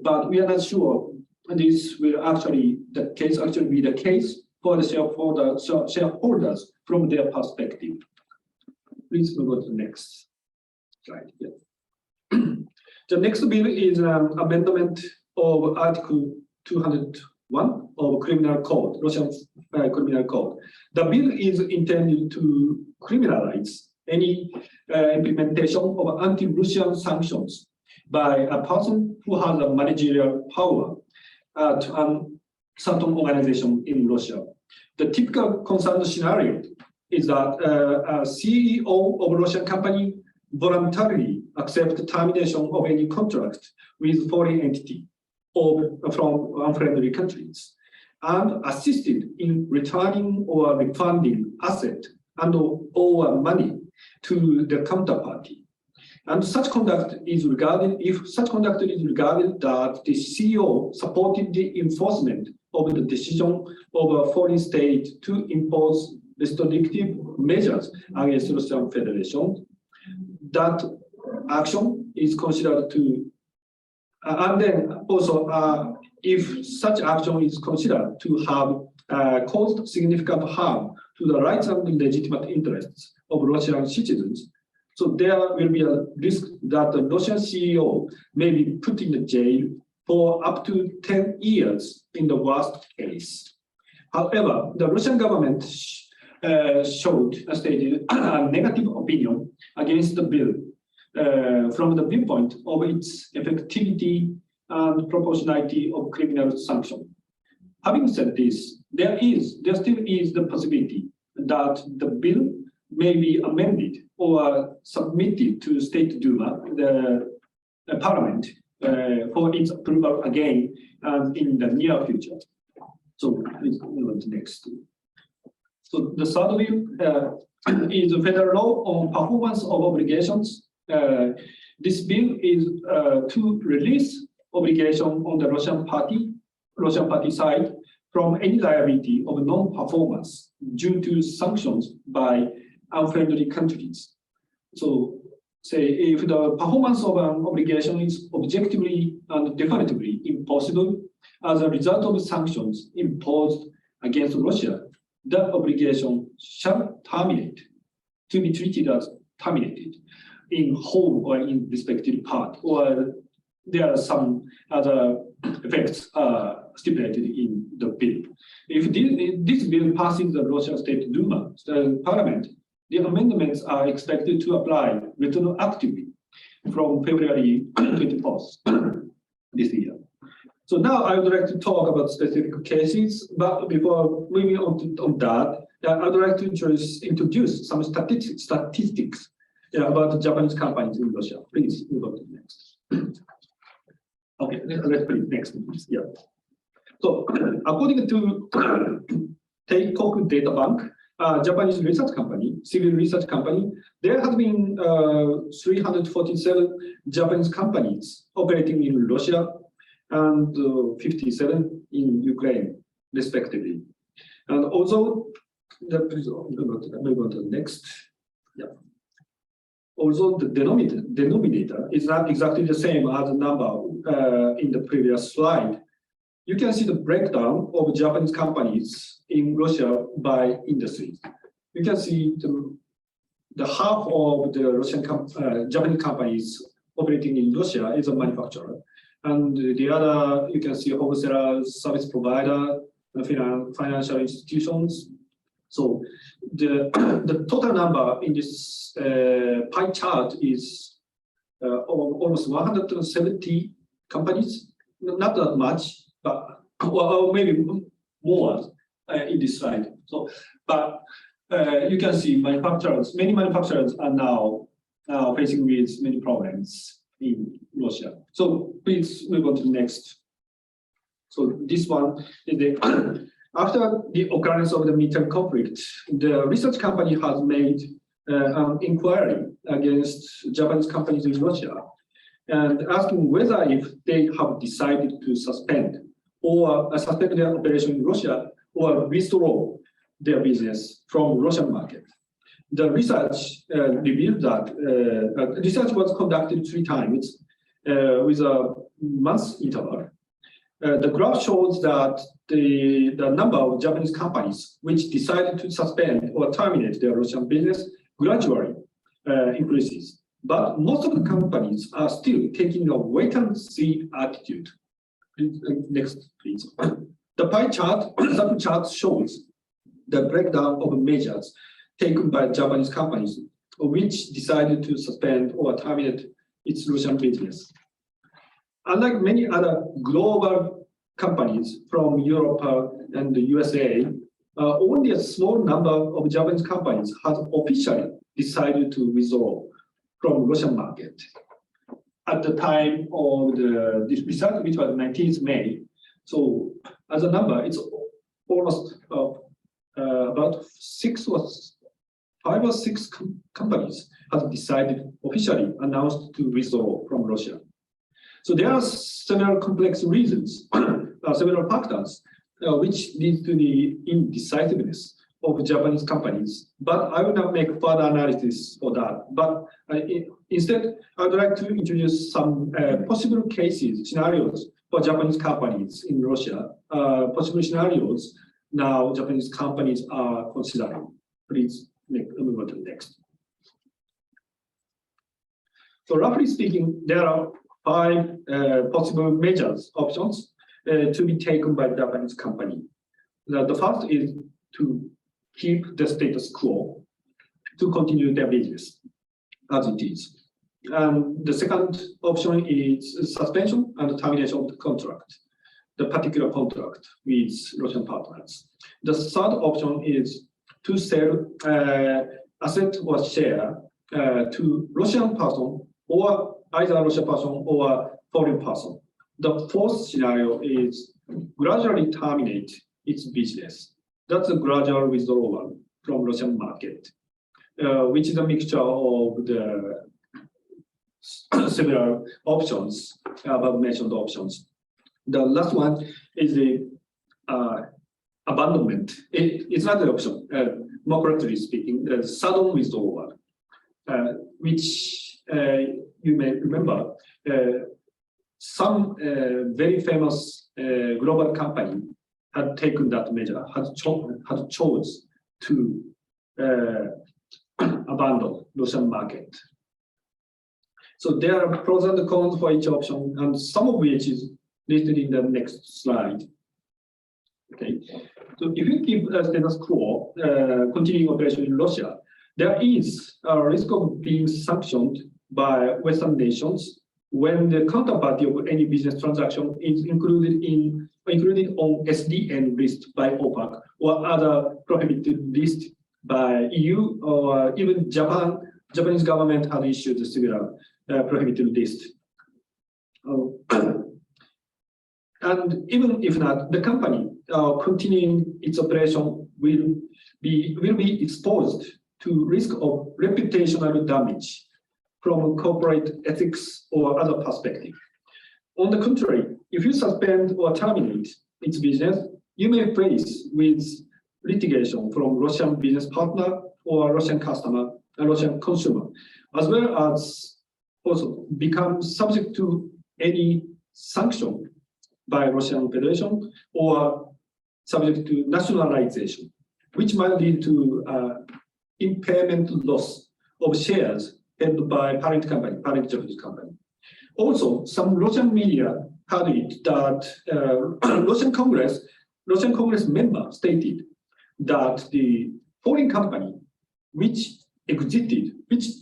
but we are not sure this will actually be the case for the shareholders from their perspective. Please move on to the next slide. Yeah. The next bill is an amendment of Article 201 of Criminal Code, Russian Criminal Code. The bill is intended to criminalize any implementation of anti-Russian sanctions by a person who has a managerial power at a certain organization in Russia. The typical concern scenario is that a CEO of a Russian company voluntarily accepts termination of any contract with foreign entity or from unfriendly countries and assisted in returning or refunding asset and or money to the counterparty. And such conduct is regarded, if such conduct is regarded that the CEO supported the enforcement of the decision of a foreign state to impose restrictive measures against Russian Federation, that action is considered to, and then also if such action is considered to have caused significant harm to the rights and legitimate interests of Russian citizens, so there will be a risk that the Russian CEO may be put in the jail for up to 10 years in the worst case. However, the Russian government stated a negative opinion against the bill from the viewpoint of its effectivity and proportionality of criminal sanction. Having said this, there still is the possibility that the bill may be amended or submitted to State Duma, the parliament, for its approval again in the near future. So please move on to next. So the third bill is a federal law on performance of obligations. This bill is to release obligation on the Russian party side from any liability of non-performance due to sanctions by unfriendly countries. So say if the performance of an obligation is objectively and definitively impossible as a result of sanctions imposed against Russia, that obligation shall terminate, to be treated as terminated in whole or in respective part, or there are some other effects stipulated in the bill. If this bill passes the Russian State Duma, the parliament, the amendments are expected to apply retroactively from February 24th this year. So now I would like to talk about specific cases, but before moving on that, I would like to introduce some statistics about the Japanese companies in Russia. Please move on to the next. Okay, let's please next, please. Yeah. So according to Teikoku Data Bank, Japanese research company, civil research company, there has been 347 Japanese companies operating in Russia and 57 in Ukraine, respectively. And also, please move on to the next. Yeah. Also, the denominator is not exactly the same as the number in the previous slide. You can see the breakdown of Japanese companies in Russia by industries. You can see the half of the Russian Japanese companies operating in Russia is a manufacturer, and the other you can see wholesalers, service provider, financial institutions. So the total number in this pie chart is almost 170 companies. Not that much, but or maybe more in this slide. So, but you can see manufacturers. Many manufacturers are now facing with many problems in Russia. So please move on to the next. So this one is the after the occurrence of the midterm conflict, the research company has made an inquiry against Japanese companies in Russia and asking whether if they have decided to suspend their operation in Russia or withdraw their business from Russian market. The research revealed that research was conducted 3 times with a month interval. The graph shows that the number of Japanese companies which decided to suspend or terminate their Russian business gradually increases. But most of the companies are still taking a wait-and-see attitude. Next, please. The pie chart, sub-chart shows the breakdown of measures taken by Japanese companies which decided to suspend or terminate its Russian business. Unlike many other global companies from Europe and the USA, only a small number of Japanese companies has officially decided to withdraw from Russian market. At the time of this research, which was 19th May, so as a number, it's almost about 5 or 6 companies have decided officially announced to withdraw from Russia. So there are several complex reasons, several factors which lead to the indecisiveness of Japanese companies. But I will not make further analysis for that. But instead, I would like to introduce some possible cases, scenarios for Japanese companies in Russia. Possible scenarios now Japanese companies are considering. Please move on to the next. So roughly speaking, there are 5 possible measures, options to be taken by the Japanese company. The first is to keep the status quo, to continue their business as it is. And the second option is suspension and termination of the contract, the particular contract with Russian partners. The third option is to sell asset or share to Russian person or either Russian person or foreign person. The fourth scenario is gradually terminate its business. That's a gradual withdrawal from Russian market, which is a mixture of the several options, above mentioned options. The last one is the abandonment. It's not an option, more correctly speaking, the sudden withdrawal, which you may remember, some very famous global company had taken that measure, had chose to abandon Russian market. So there are pros and cons for each option, and some of which is listed in the next slide. Okay, so if you keep status quo, continuing operation in Russia, there is a risk of being sanctioned by Western nations when the counterparty of any business transaction is included on SDN list by OPEC or other prohibited list by EU, or even Japanese government has issued a similar prohibited list. And even if not, the company continuing its operation will be exposed to risk of reputational damage from corporate ethics or other perspective. On the contrary, if you suspend or terminate its business, you may face with litigation from Russian business partner or Russian customer and Russian consumer, as well as also become subject to any sanction by Russian Federation or subject to nationalization, which might lead to impairment loss of shares held by parent Japanese company. Also, some Russian media had it that Russian Congress member stated that the foreign company which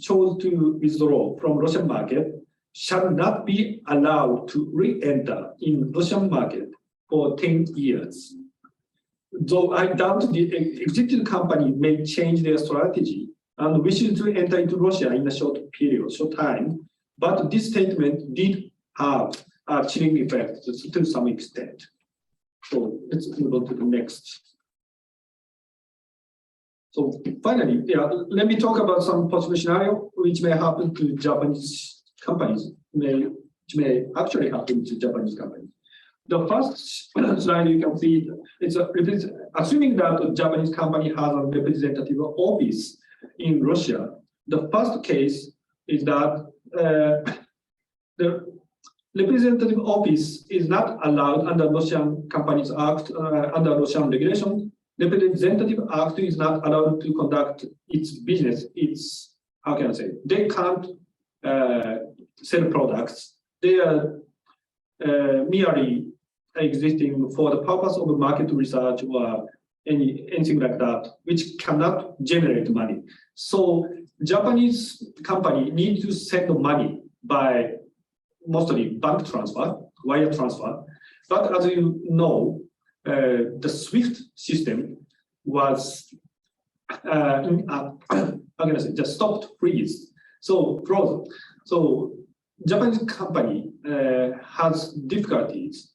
chose to withdraw from Russian market shall not be allowed to re-enter in Russian market for 10 years. Though I doubt the exited company may change their strategy and wishes to enter into Russia in a short time. But this statement did have a chilling effect to some extent. So let's move on to the next. So finally, let me talk about some possible scenario which may happen to Japanese companies, which may actually happen to Japanese companies. The first slide you can see, it's assuming that a Japanese company has a representative office in Russia. The first case is that the representative office is not allowed under Russian Companies Act, under Russian regulation. Representative Act is not allowed to conduct its business. It's, how can I say, they can't sell products. They are merely existing for the purpose of market research or anything like that, which cannot generate money. So Japanese company need to send money by mostly bank transfer, wire transfer. But as you know, the SWIFT system was just stopped, freeze, so frozen. So Japanese company had difficulties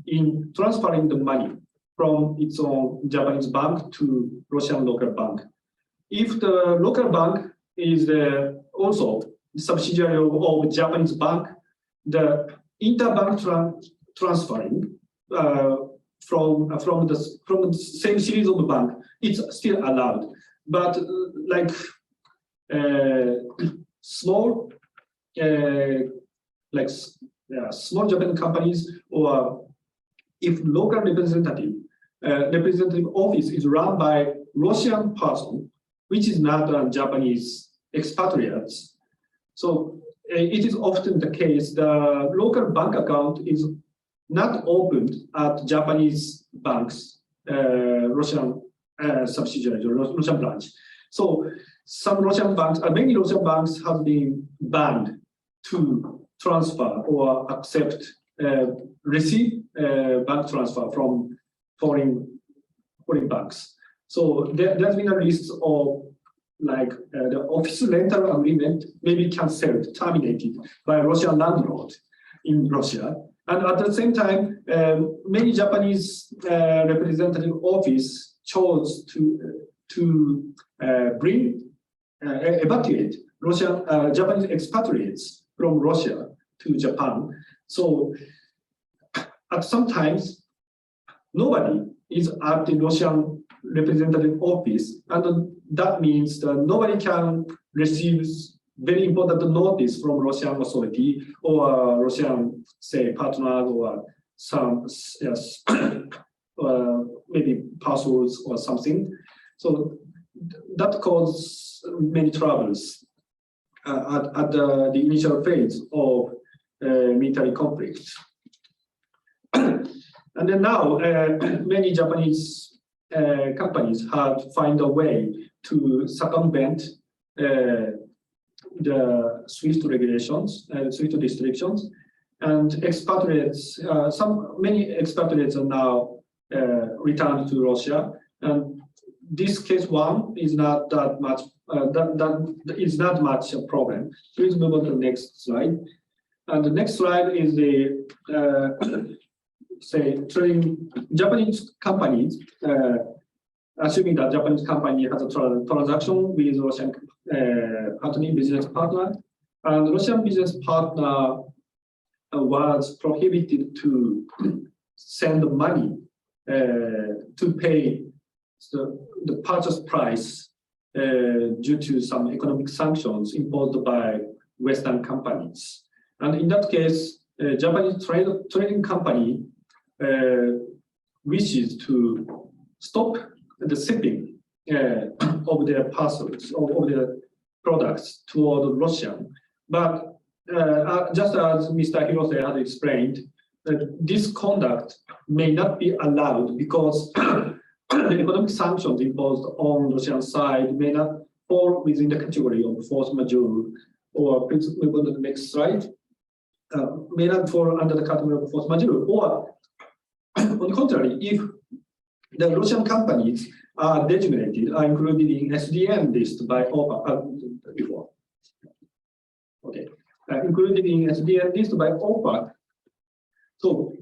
in transferring the money from its own Japanese bank to Russian local bank. If the local bank is also subsidiary of Japanese bank, the interbank transferring from the same series of the bank, it's still allowed. But like small small Japanese companies, or if local representative office is run by Russian person, which is not a Japanese expatriates. So it is often the case the local bank account is not opened at Japanese banks, Russian subsidiaries or Russian branch. So some Russian banks, many Russian banks have been banned to transfer or accept, receive bank transfer from foreign banks. So there's been a list of like the office rental agreement may be cancelled, terminated by a Russian landlord in Russia. And at the same time, many Japanese representative office chose to evacuate Russian Japanese expatriates from Russia to Japan. So at sometimes nobody is at the Russian representative office, and that means that nobody can receive very important notice from Russian authority or Russian, say, partners or some maybe parcels or something. So that causes many troubles at the initial phase of military conflict. And then now many Japanese companies have found a way to circumvent the SWIFT regulations, SWIFT restrictions, and expatriates. Many expatriates are now returned to Russia, and this case one is not that much. That is not much a problem. Please move on to the next slide. And the next slide is the say trading Japanese companies. Assuming that Japanese company has a transaction with Russian business partner, and Russian business partner was prohibited to send money to pay the purchase price due to some economic sanctions imposed by Western companies. And in that case, Japanese trading company wishes to stop the shipping of their parcels, of their products toward Russia. But just as Mr. Hirose has explained, this conduct may not be allowed because the economic sanctions imposed on Russian side may not fall within the category of force majeure, or please move on to the next slide, may not fall under the category of force majeure, or on the contrary, if the Russian companies are designated, are included in SDN list by OFAC before. Okay, included in SDN list by OFAC. So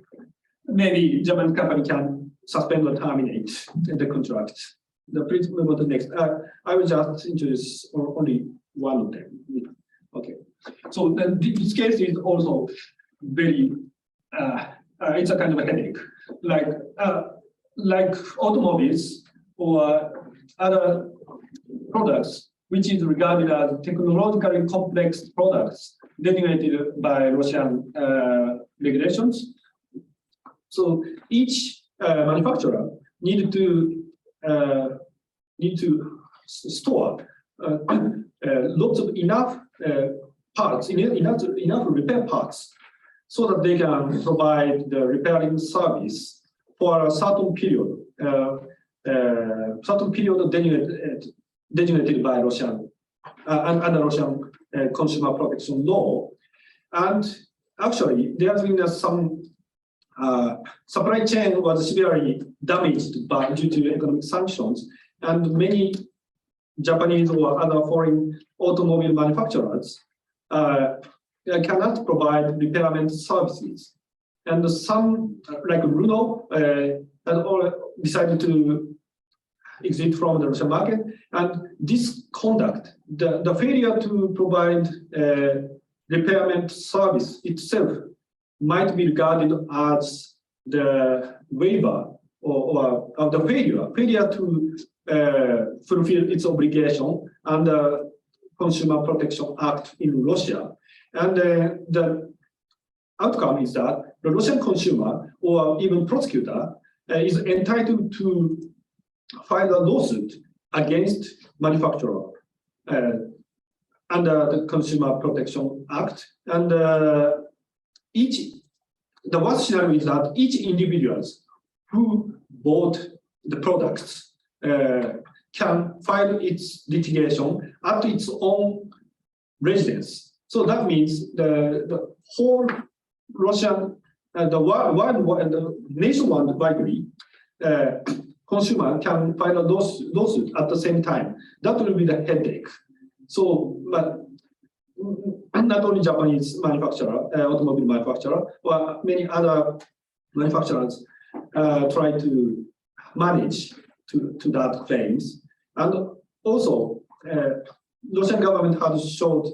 maybe Japanese company can suspend or terminate the contract. Please move on to the next. I will just introduce only one of them. Okay, so this case is also very. It's a kind of a headache, like automobiles or other products, which is regarded as technologically complex products designated by Russian regulations. So each manufacturer need to store lots of enough parts, enough repair parts, so that they can provide the repairing service for a certain period designated by Russian under Russian consumer protection law. And actually, there has been some supply chain was severely damaged due to economic sanctions, and many Japanese or other foreign automobile manufacturers cannot provide repairment services. And some, like Renault, had all decided to exit from the Russian market. And this conduct, the failure to provide repairment service itself might be regarded as the waiver or the failure to fulfill its obligation under Consumer Protection Act in Russia. And the outcome is that the Russian consumer or even prosecutor is entitled to file a lawsuit against manufacturer under the Consumer Protection Act. And the worst scenario is that each individual who bought the products can file its litigation at its own residence. So that means the whole Russian, the nationwide consumer can file a lawsuit at the same time. That will be the headache. So, but not only Japanese manufacturer, automobile manufacturer, but many other manufacturers try to manage to that claims. And also, Russian government has showed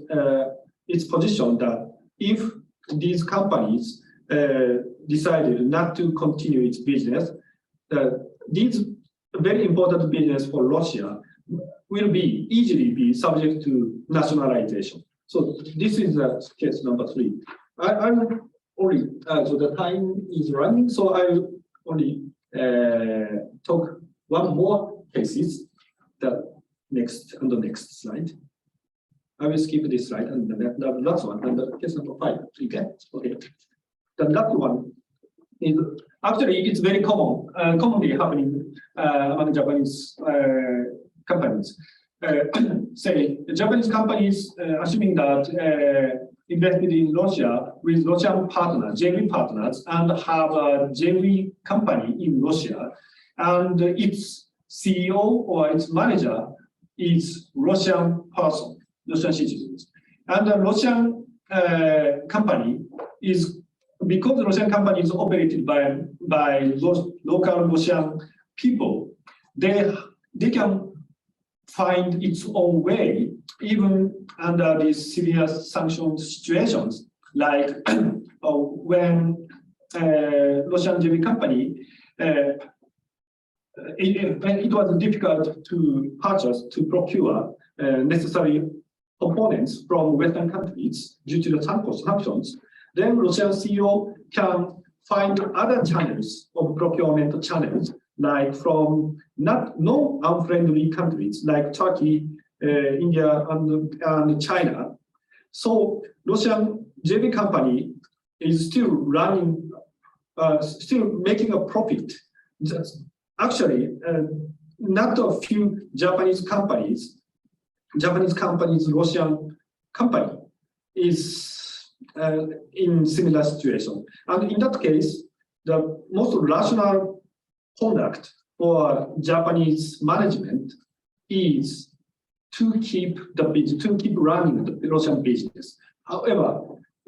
its position that if these companies decided not to continue its business, these very important business for Russia will easily be subject to nationalization. So this is case number 3. I'm only so the time is running, so I'll only talk one more cases. On the next slide. I will skip this slide and the last one, and the case number 5. Okay. The last one is actually it's very commonly happening among Japanese companies. Say the Japanese companies, assuming that invested in Russia with Russian partners, JV partners, and have a JV company in Russia, and its CEO or its manager is Russian person, Russian citizens. And the Russian company is, because the Russian company is operated by those local Russian people, they can find its own way, even under these severe sanction situations, like when Russian JV company, it was difficult to procure necessary components from Western countries due to the sanctions, then Russian CEO can find other channels of procurement channels, like from non-unfriendly countries like Turkey, India, and China. So Russian JV company is still running, still making a profit. Actually, not a few Japanese companies, Russian company is in similar situation. And in that case, the most rational conduct for Japanese management is to keep running the Russian business. However,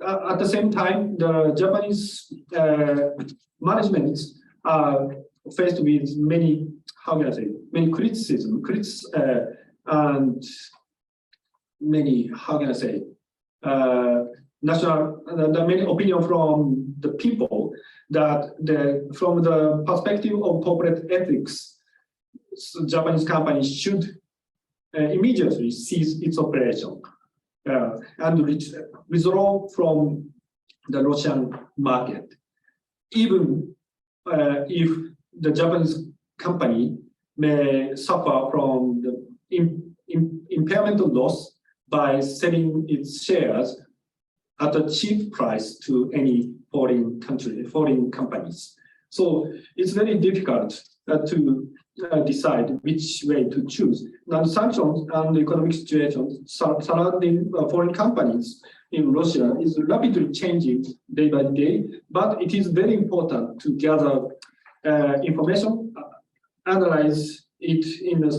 at the same time, the Japanese management are faced with many, many criticism, and many, many opinion from the people that from the perspective of corporate ethics, Japanese companies should immediately cease its operation and withdraw from the Russian market, even if the Japanese company may suffer from the impairment loss by selling its shares at a cheap price to any foreign companies. So it's very difficult to decide which way to choose. Now, sanctions and the economic situation surrounding foreign companies in Russia is rapidly changing day by day, but it is very important to gather information, analyze it in a,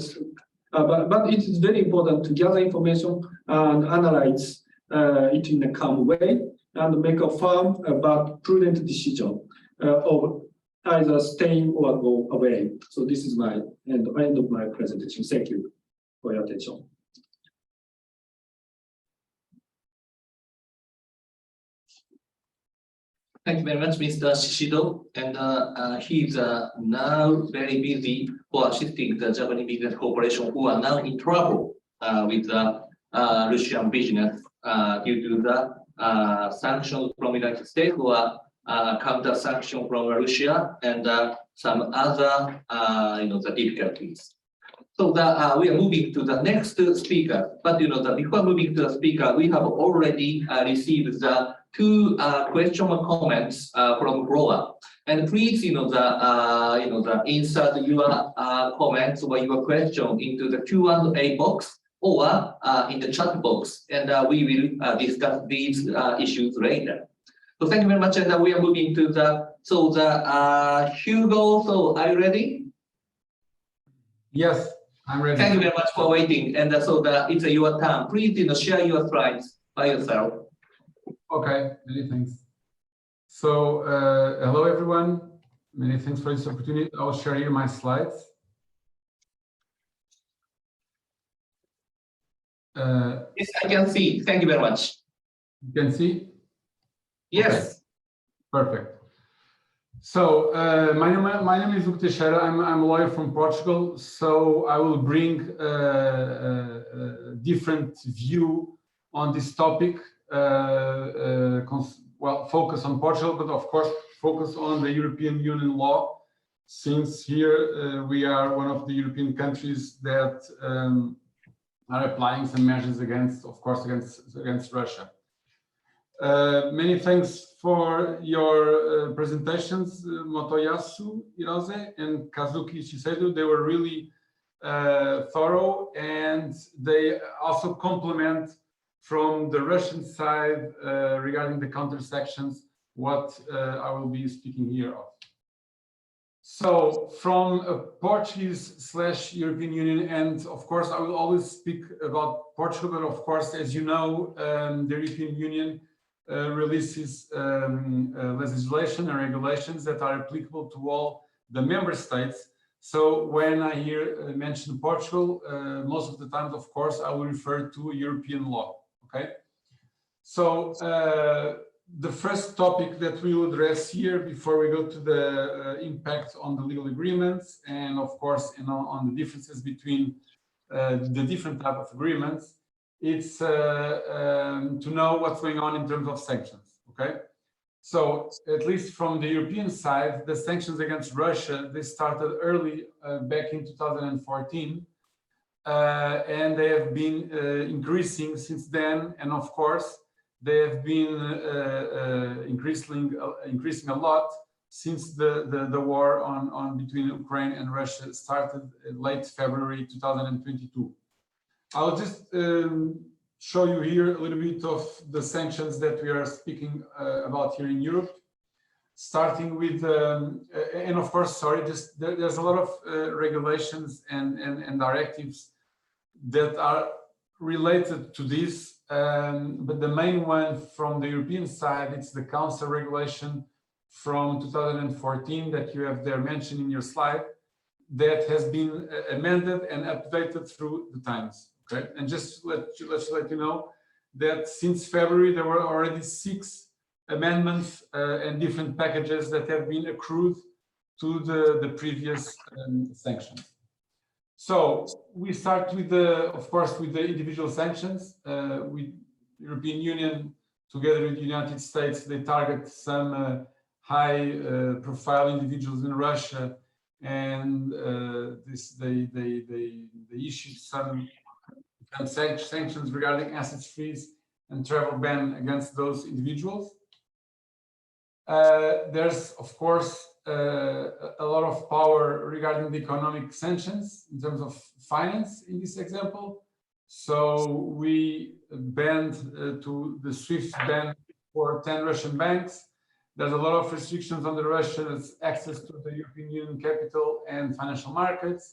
but it is very important to gather information and analyze it in a calm way and make a firm but prudent decision of either staying or go away. So this is my end of my presentation. Thank you for your attention. Thank you very much, Mr. Shishido. And he's now very busy for assisting the Japanese business corporation who are now in trouble with the Russian business due to the sanctions from the United States or counter sanction from Russia and some other the difficulties. So we are moving to the next speaker. But before moving to the speaker, we have already received the two question or comments from Grower. And please, insert your comments or your question into the Q&A box or in the chat box, and we will discuss these issues later. So thank you very much, and we are moving to the Hugo. So are you ready? Yes, I'm ready. Thank you very much for waiting, and it's your turn. Please, share your slides by yourself. Okay, many thanks. So hello everyone. Many thanks for this opportunity. I'll share here my slides. Yes, I can see. Thank you very much. You can see? Yes. Okay. Perfect. So my name is Ughi. I'm a lawyer from Portugal. So I will bring a different view on this topic. Focus on Portugal, but of course focus on the European Union law, since here we are one of the European countries that are applying some measures against Russia. Many thanks for your presentations, Motoyasu, HIROSE, and Kazuki Shiseido. They were really thorough, and they also complement from the Russian side regarding the counter sections what I will be speaking here of. So from a Portuguese/European Union, and of course I will always speak about Portugal, but of course, as you know, the European Union releases legislation and regulations that are applicable to all the member states. So when I mention Portugal, most of the time, of course, I will refer to European law. Okay. So the first topic that we will address here before we go to the impact on the legal agreements and of course on the differences between the different type of agreements, it's to know what's going on in terms of sanctions. Okay, so at least from the European side, the sanctions against Russia, they started early back in 2014, and they have been increasing since then, and of course they have been increasing a lot since the war between Ukraine and Russia started late February 2022. I'll just show you here a little bit of the sanctions that we are speaking about here in Europe. starting with, and of course, sorry, there's a lot of regulations and directives that are related to this, but the main one from the European side, it's the Council regulation from 2014 that you have there mentioned in your slide, that has been amended and updated through the times. Okay, and just let's let you know that since February there were already 6 amendments and different packages that have been accrued to the previous sanctions. So we start with of course, with the individual sanctions. With European Union, together with the United States, they target some high-profile individuals in Russia, and they issued some sanctions regarding assets freeze and travel ban against those individuals. There's, of course, a lot of power regarding the economic sanctions in terms of finance in this example. So we banned to the SWIFT ban for 10 Russian banks. There's a lot of restrictions on the Russians' access to the European Union capital and financial markets.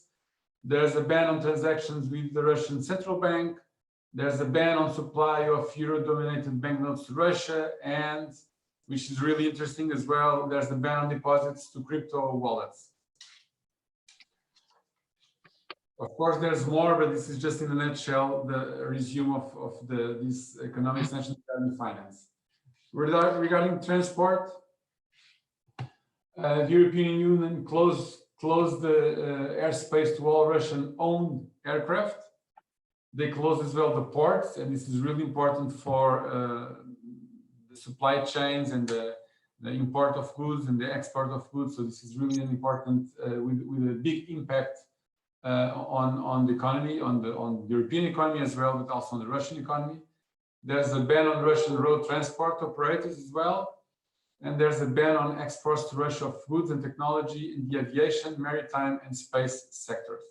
There's a ban on transactions with the Russian Central Bank. There's a ban on supply of euro-dominated banknotes to Russia, and which is really interesting as well, there's the ban on deposits to crypto wallets. Of course, there's more, but this is just in a nutshell the resume of these economic sanctions regarding finance. Regarding transport, the European Union closed the airspace to all Russian-owned aircraft. They closed as well the ports, and this is really important for the supply chains and the import of goods and the export of goods. So this is really an important, with a big impact on the economy, on the European economy as well, but also on the Russian economy. There's a ban on Russian road transport operators as well. And there's a ban on exports to Russia of goods and technology in the aviation, maritime, and space sectors.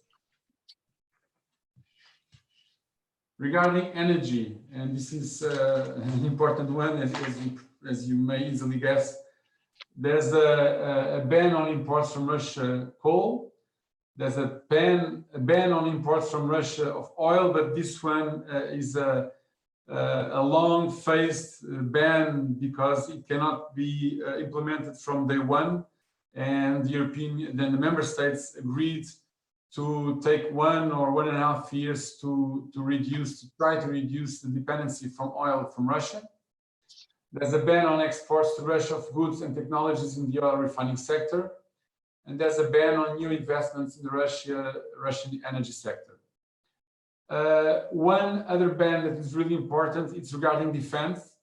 Regarding energy, and this is an important one, as you may easily guess, there's a ban on imports from Russia coal. There's a ban on imports from Russia of oil, but this one is a long-phased ban because it cannot be implemented from day one, and the member states agreed to take 1 or 1.5 years to try to reduce the dependency from oil from Russia. There's a ban on exports to Russia of goods and technologies in the oil refining sector, and there's a ban on new investments in the Russian energy sector. One other ban that is really important, it's regarding defense.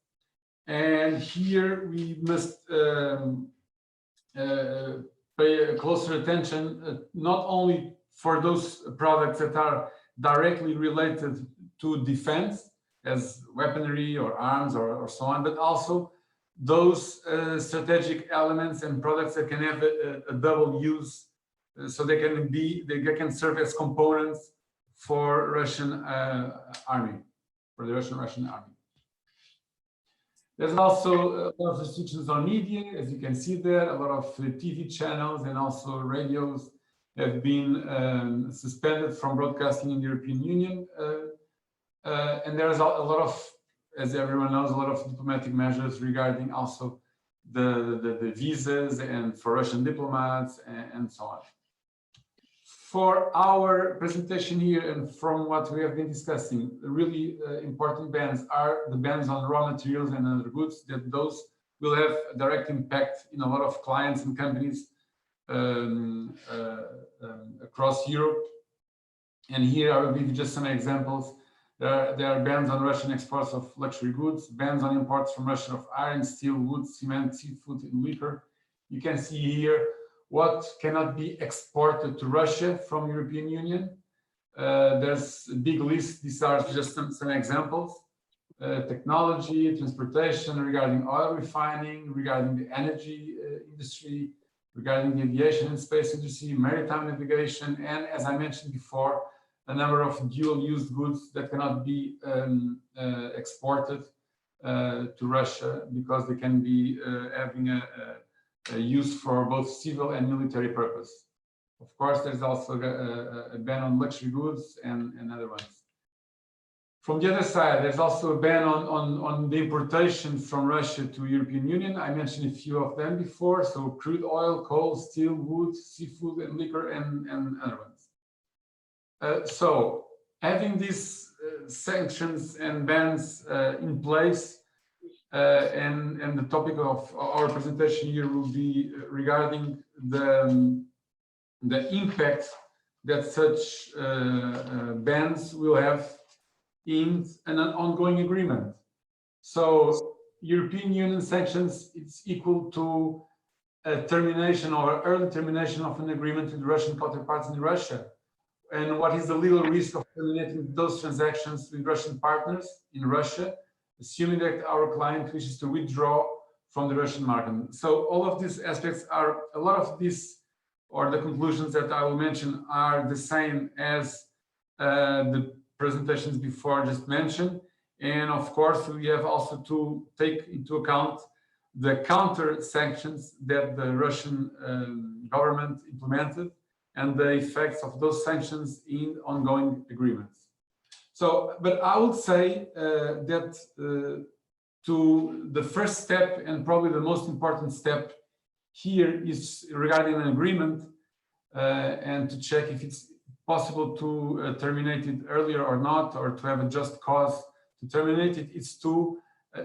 And here we must pay closer attention, not only for those products that are directly related to defense, as weaponry or arms or so on, but also those strategic elements and products that can have a double use, so they can serve as components for Russian army, for the Russian army. There's also a lot of restrictions on media, as you can see there. A lot of TV channels and also radios have been suspended from broadcasting in the European Union. And there's a lot of, as everyone knows, a lot of diplomatic measures regarding also the visas and for Russian diplomats and so on. For our presentation here and from what we have been discussing, the really important bans are the bans on raw materials and other goods, that those will have a direct impact in a lot of clients and companies across Europe. And here I will give you just some examples. There are bans on Russian exports of luxury goods, bans on imports from Russia of iron, steel, wood, cement, seafood, and liquor. You can see here what cannot be exported to Russia from European Union. There's a big list. These are just some examples. Technology, transportation, regarding oil refining, regarding the energy industry, regarding the aviation and space industry, maritime navigation, and as I mentioned before, a number of dual-use goods that cannot be exported to Russia because they can be having used for both civil and military purpose. Of course, there's also a ban on luxury goods and other ones. From the other side, there's also a ban on the importation from Russia to European Union. I mentioned a few of them before. So crude oil, coal, steel, wood, seafood, and liquor, and other ones. So having these sanctions and bans in place, and the topic of our presentation here will be regarding the impact that such bans will have in an ongoing agreement. So European Union sanctions, it's equal to a termination or early termination of an agreement with Russian counterparts in Russia. And what is the legal risk of terminating those transactions with Russian partners in Russia, assuming that our client wishes to withdraw from the Russian market? So all of these aspects are, a lot of these, or the conclusions that I will mention, are the same as the presentations before just mentioned. And of course, we have also to take into account the counter sanctions that the Russian government implemented and the effects of those sanctions in ongoing agreements. So, but I would say that to the first step, and probably the most important step here, is regarding an agreement and to check if it's possible to terminate it earlier or not, or to have a just cause to terminate it. It's to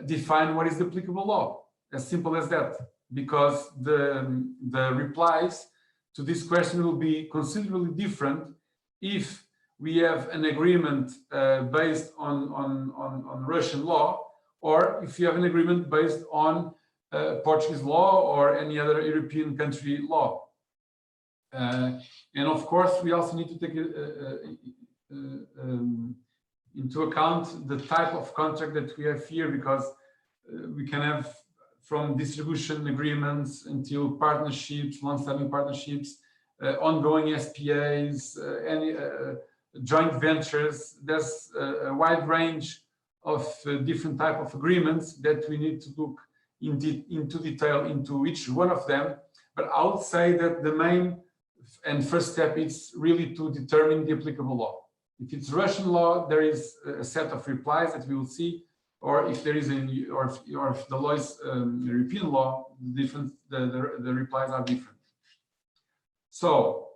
define what is the applicable law. As simple as that, because the replies to this question will be considerably different if we have an agreement based on Russian law, or if you have an agreement based on Portuguese law or any other European country law. And of course, we also need to take into account the type of contract that we have here, because we can have from distribution agreements until partnerships, long-standing partnerships, ongoing SPAs, any joint ventures. There's a wide range of different type of agreements that we need to look into detail into each one of them. But I would say that the main and first step is really to determine the applicable law. If it's Russian law, there is a set of replies that we will see, or if there is or if the law is European law, the replies are different. So,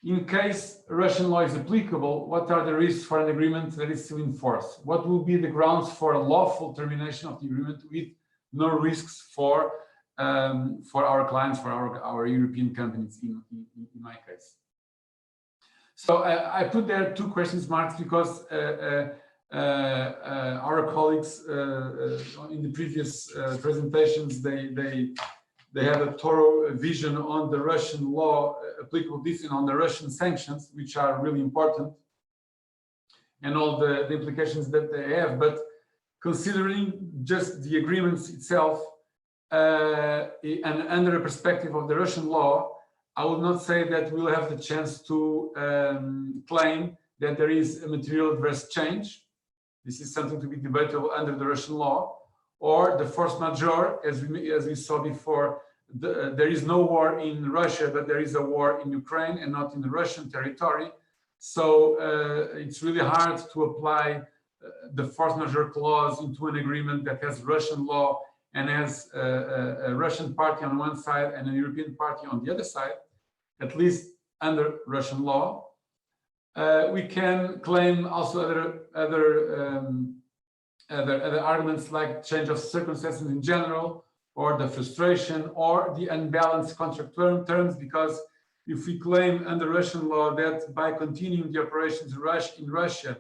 in case Russian law is applicable, what are the risks for an agreement that is still in force? What will be the grounds for a lawful termination of the agreement with no risks for our clients, for our European companies, in my case? So I put there two questions marks because our colleagues in the previous presentations, they had a thorough vision on the Russian law applicable this and on the Russian sanctions, which are really important, and all the implications that they have. But considering just the agreements itself, and under a perspective of the Russian law, I would not say that we'll have the chance to claim that there is a material adverse change. This is something to be debatable under the Russian law, or the force majeure, as we saw before. There is no war in Russia, but there is a war in Ukraine and not in the Russian territory. So it's really hard to apply the force majeure clause into an agreement that has Russian law and has a Russian party on one side and a European party on the other side, at least under Russian law. We can claim also other arguments like change of circumstances in general, or the frustration, or the unbalanced contract terms, because if we claim under Russian law that by continuing the operations in Russia,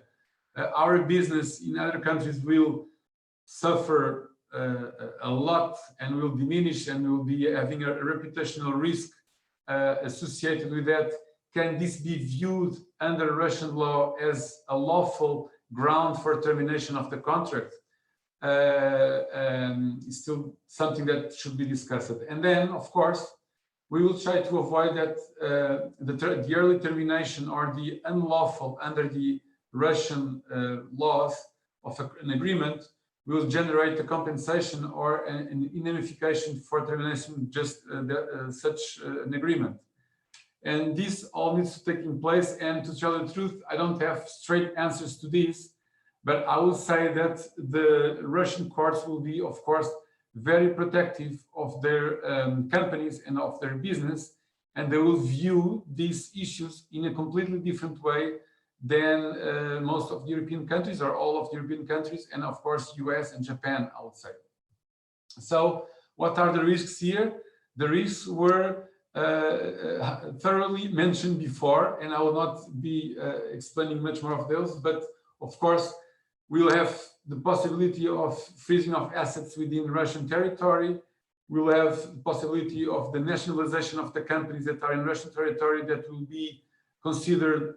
our business in other countries will suffer a lot and will diminish and will be having a reputational risk associated with that, can this be viewed under Russian law as a lawful ground for termination of the contract? It's still something that should be discussed. And then, of course, we will try to avoid that the early termination or the unlawful under the Russian laws of an agreement will generate a compensation or an indemnification for termination just such an agreement. And this all needs to take in place. And to tell the truth, I don't have straight answers to this, but I will say that the Russian courts will be, of course, very protective of their companies and of their business, and they will view these issues in a completely different way than most of the European countries or all of the European countries, and of course US and Japan, I would say. So what are the risks here? The risks were thoroughly mentioned before, and I will not be explaining much more of those, but of course we will have the possibility of freezing of assets within Russian territory. We will have the possibility of the nationalization of the companies that are in Russian territory that will be considered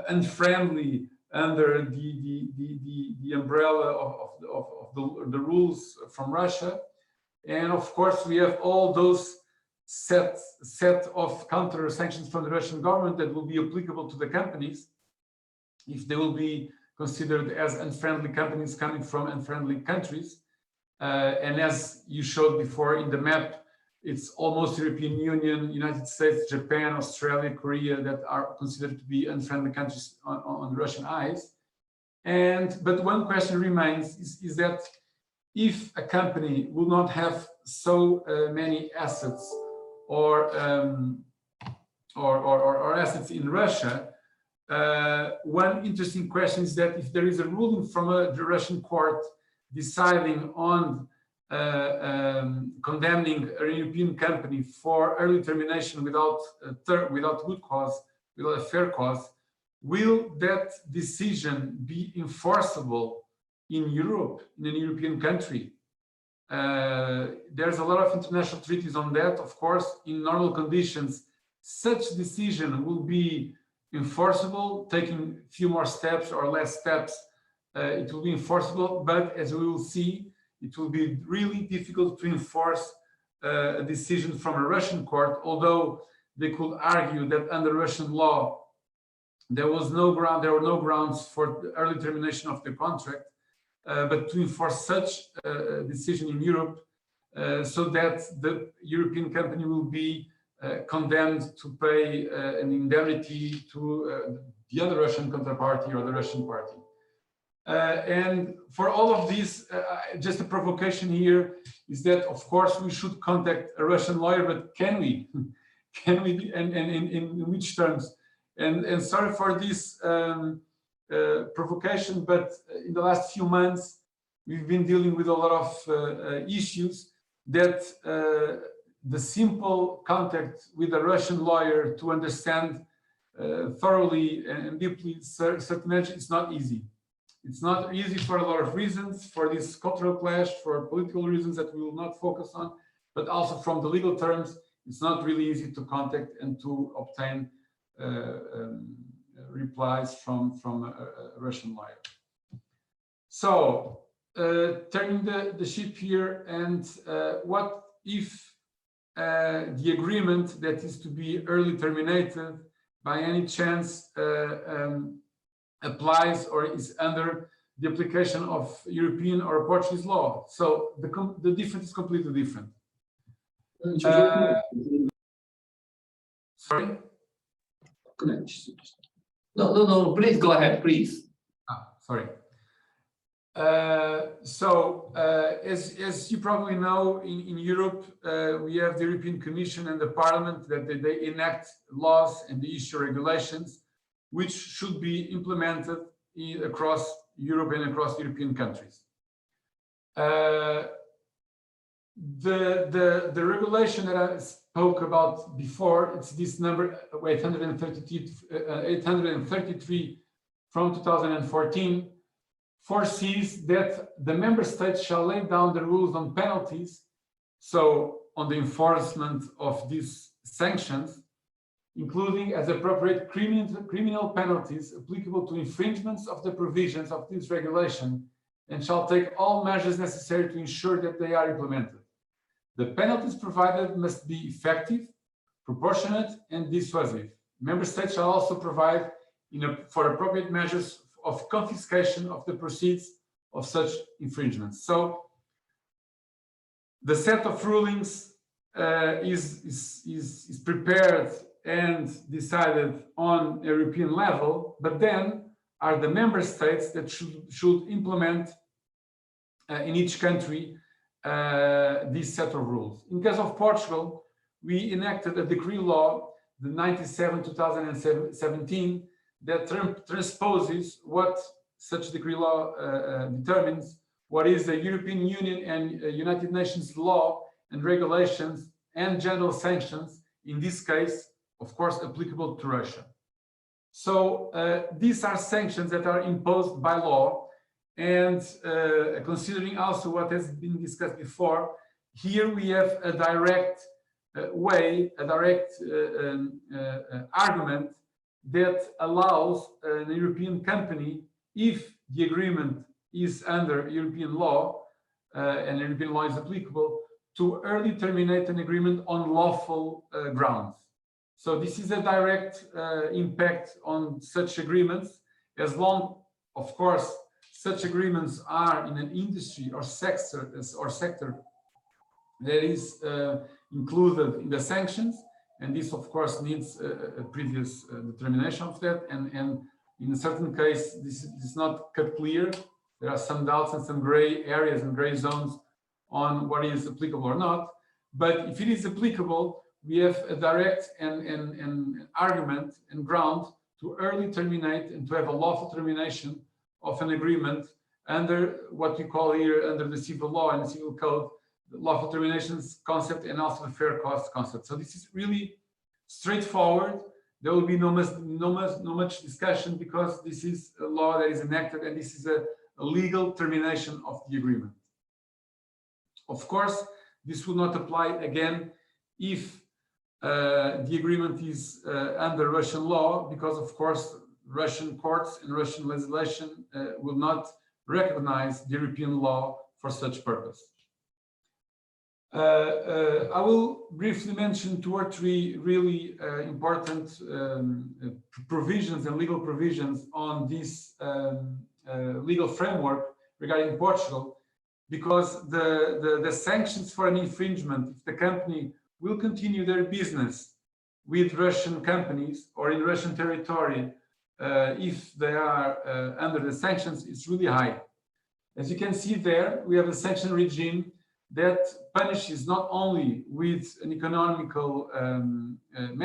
unfriendly under the umbrella of the rules from Russia. And of course, we have all those set of counter sanctions from the Russian government that will be applicable to the companies if they will be considered as unfriendly companies coming from unfriendly countries. And as you showed before in the map, it's almost European Union, United States, Japan, Australia, Korea that are considered to be unfriendly countries on Russian eyes. But one question remains is that if a company will not have so many assets or assets in Russia, one interesting question is that if there is a ruling from the Russian court deciding on condemning a European company for early termination without good cause, without a fair cause, will that decision be enforceable in Europe, in an European country? There's a lot of international treaties on that. Of course, in normal conditions, such decision will be enforceable, taking a few more steps or less steps, it will be enforceable, but as we will see, it will be really difficult to enforce a decision from a Russian court, although they could argue that under Russian law, there were no grounds for the early termination of the contract, but to enforce such a decision in Europe so that the European company will be condemned to pay an indemnity to the other Russian counterparty or the Russian party. And for all of this, just a provocation here is that, of course, we should contact a Russian lawyer, but can we? Can we, and in which terms? And sorry for this provocation, but in the last few months, we've been dealing with a lot of issues that the simple contact with a Russian lawyer to understand thoroughly and deeply certain issues is not easy. It's not easy for a lot of reasons, for this cultural clash, for political reasons that we will not focus on, but also from the legal terms, it's not really easy to contact and to obtain replies from a Russian lawyer. So, turning the ship here, and what if the agreement that is to be early terminated by any chance applies or is under the application of European or Portuguese law? So the difference is completely different. Sorry? No, please go ahead, please. Sorry. As you probably know, in Europe, we have the European Commission and the Parliament that they enact laws and they issue regulations which should be implemented across Europe and across European countries. The regulation that I spoke about before, it's this number 833 from 2014, foresees that the member states shall lay down the rules on penalties, so on the enforcement of these sanctions, including as appropriate criminal penalties applicable to infringements of the provisions of this regulation, and shall take all measures necessary to ensure that they are implemented. The penalties provided must be effective, proportionate, and dissuasive. Member states shall also provide for appropriate measures of confiscation of the proceeds of such infringements. So the set of rulings is prepared and decided on a European level, but then are the member states that should implement in each country this set of rules. In case of Portugal, we enacted a decree law, the 97/2017, that transposes what such decree law determines, what is the European Union and United Nations law and regulations and general sanctions, in this case, of course, applicable to Russia. So these are sanctions that are imposed by law, and considering also what has been discussed before, here we have a direct argument that allows a European company, if the agreement is under European law and European law is applicable, to early terminate an agreement on lawful grounds. So this is a direct impact on such agreements, as long, of course, such agreements are in an industry or sector that is included in the sanctions, and this, of course, needs a previous determination of that. And in a certain case, this is not cut clear. There are some doubts and some gray areas and gray zones on what is applicable or not. But if it is applicable, we have a direct and argument and ground to early terminate and to have a lawful termination of an agreement under what we call here, under the civil law and the civil code, the lawful terminations concept and also the fair cost concept. So this is really straightforward. There will be no much discussion, because this is a law that is enacted, and this is a legal termination of the agreement. Of course, this will not apply again if the agreement is under Russian law, because, of course, Russian courts and Russian legislation will not recognize the European law for such purpose. I will briefly mention 2 or 3 really important provisions and legal provisions on this legal framework regarding Portugal, because the sanctions for an infringement, if the company will continue their business with Russian companies or in Russian territory, if they are under the sanctions, it's really high. As you can see there, we have a sanction regime that punishes not only with an economical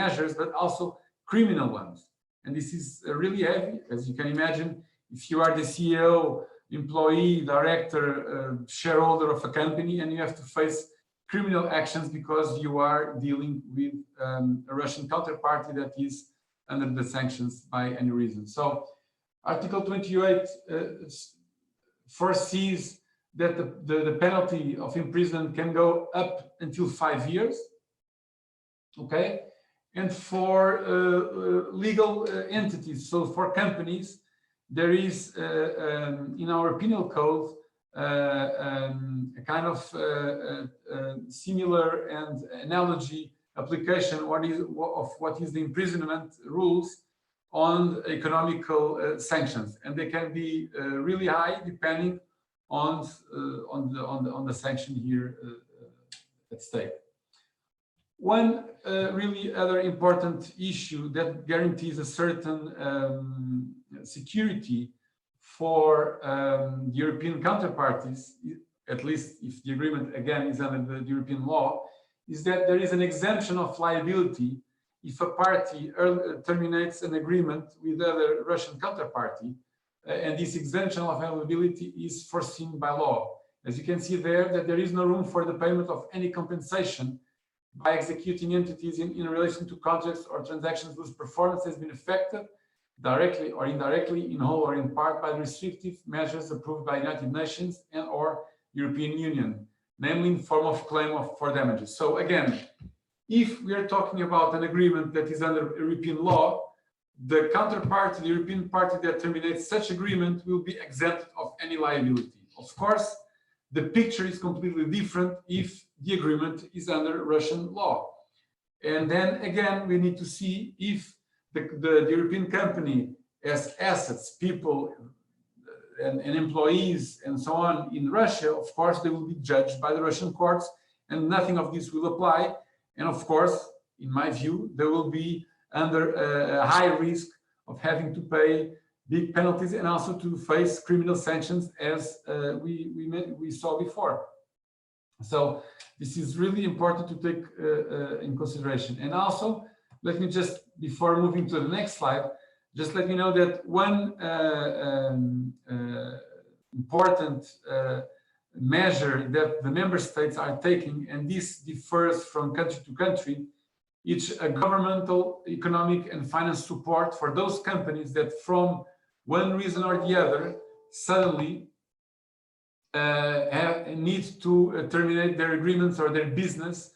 measures, but also criminal ones. And this is really heavy, as you can imagine. If you are the CEO, employee, director, shareholder of a company, and you have to face criminal actions because you are dealing with a Russian counterparty that is under the sanctions by any reason. So Article 28 foresees that the penalty of imprisonment can go up until 5 years. Okay, and for legal entities, so for companies, there is in our penal code a kind of similar and analogy application of what is the imprisonment rules on economical sanctions, and they can be really high depending on the sanction here at stake. One really other important issue that guarantees a certain security for the European counterparties, at least if the agreement again is under the European law, is that there is an exemption of liability if a party terminates an agreement with other Russian counterparty, and this exemption of liability is foreseen by law. As you can see there, that there is no room for the payment of any compensation by executing entities in relation to contracts or transactions whose performance has been affected directly or indirectly, in whole or in part, by restrictive measures approved by United Nations and or European Union, namely in form of claim for damages. So again, if we are talking about an agreement that is under European law, the counterparty, the European party that terminates such agreement, will be exempt of any liability. Of course, the picture is completely different if the agreement is under Russian law. And then again, we need to see if the European company has assets, people, and employees and so on in Russia, of course, they will be judged by the Russian courts, and nothing of this will apply. And of course, in my view, they will be under a high risk of having to pay big penalties and also to face criminal sanctions, as we saw before. So this is really important to take in consideration. And also, let me just, before moving to the next slide, just let you know that one important measure that the member states are taking, and this differs from country to country, it's a governmental, economic and finance support for those companies that from one reason or the other suddenly need to terminate their agreements or their business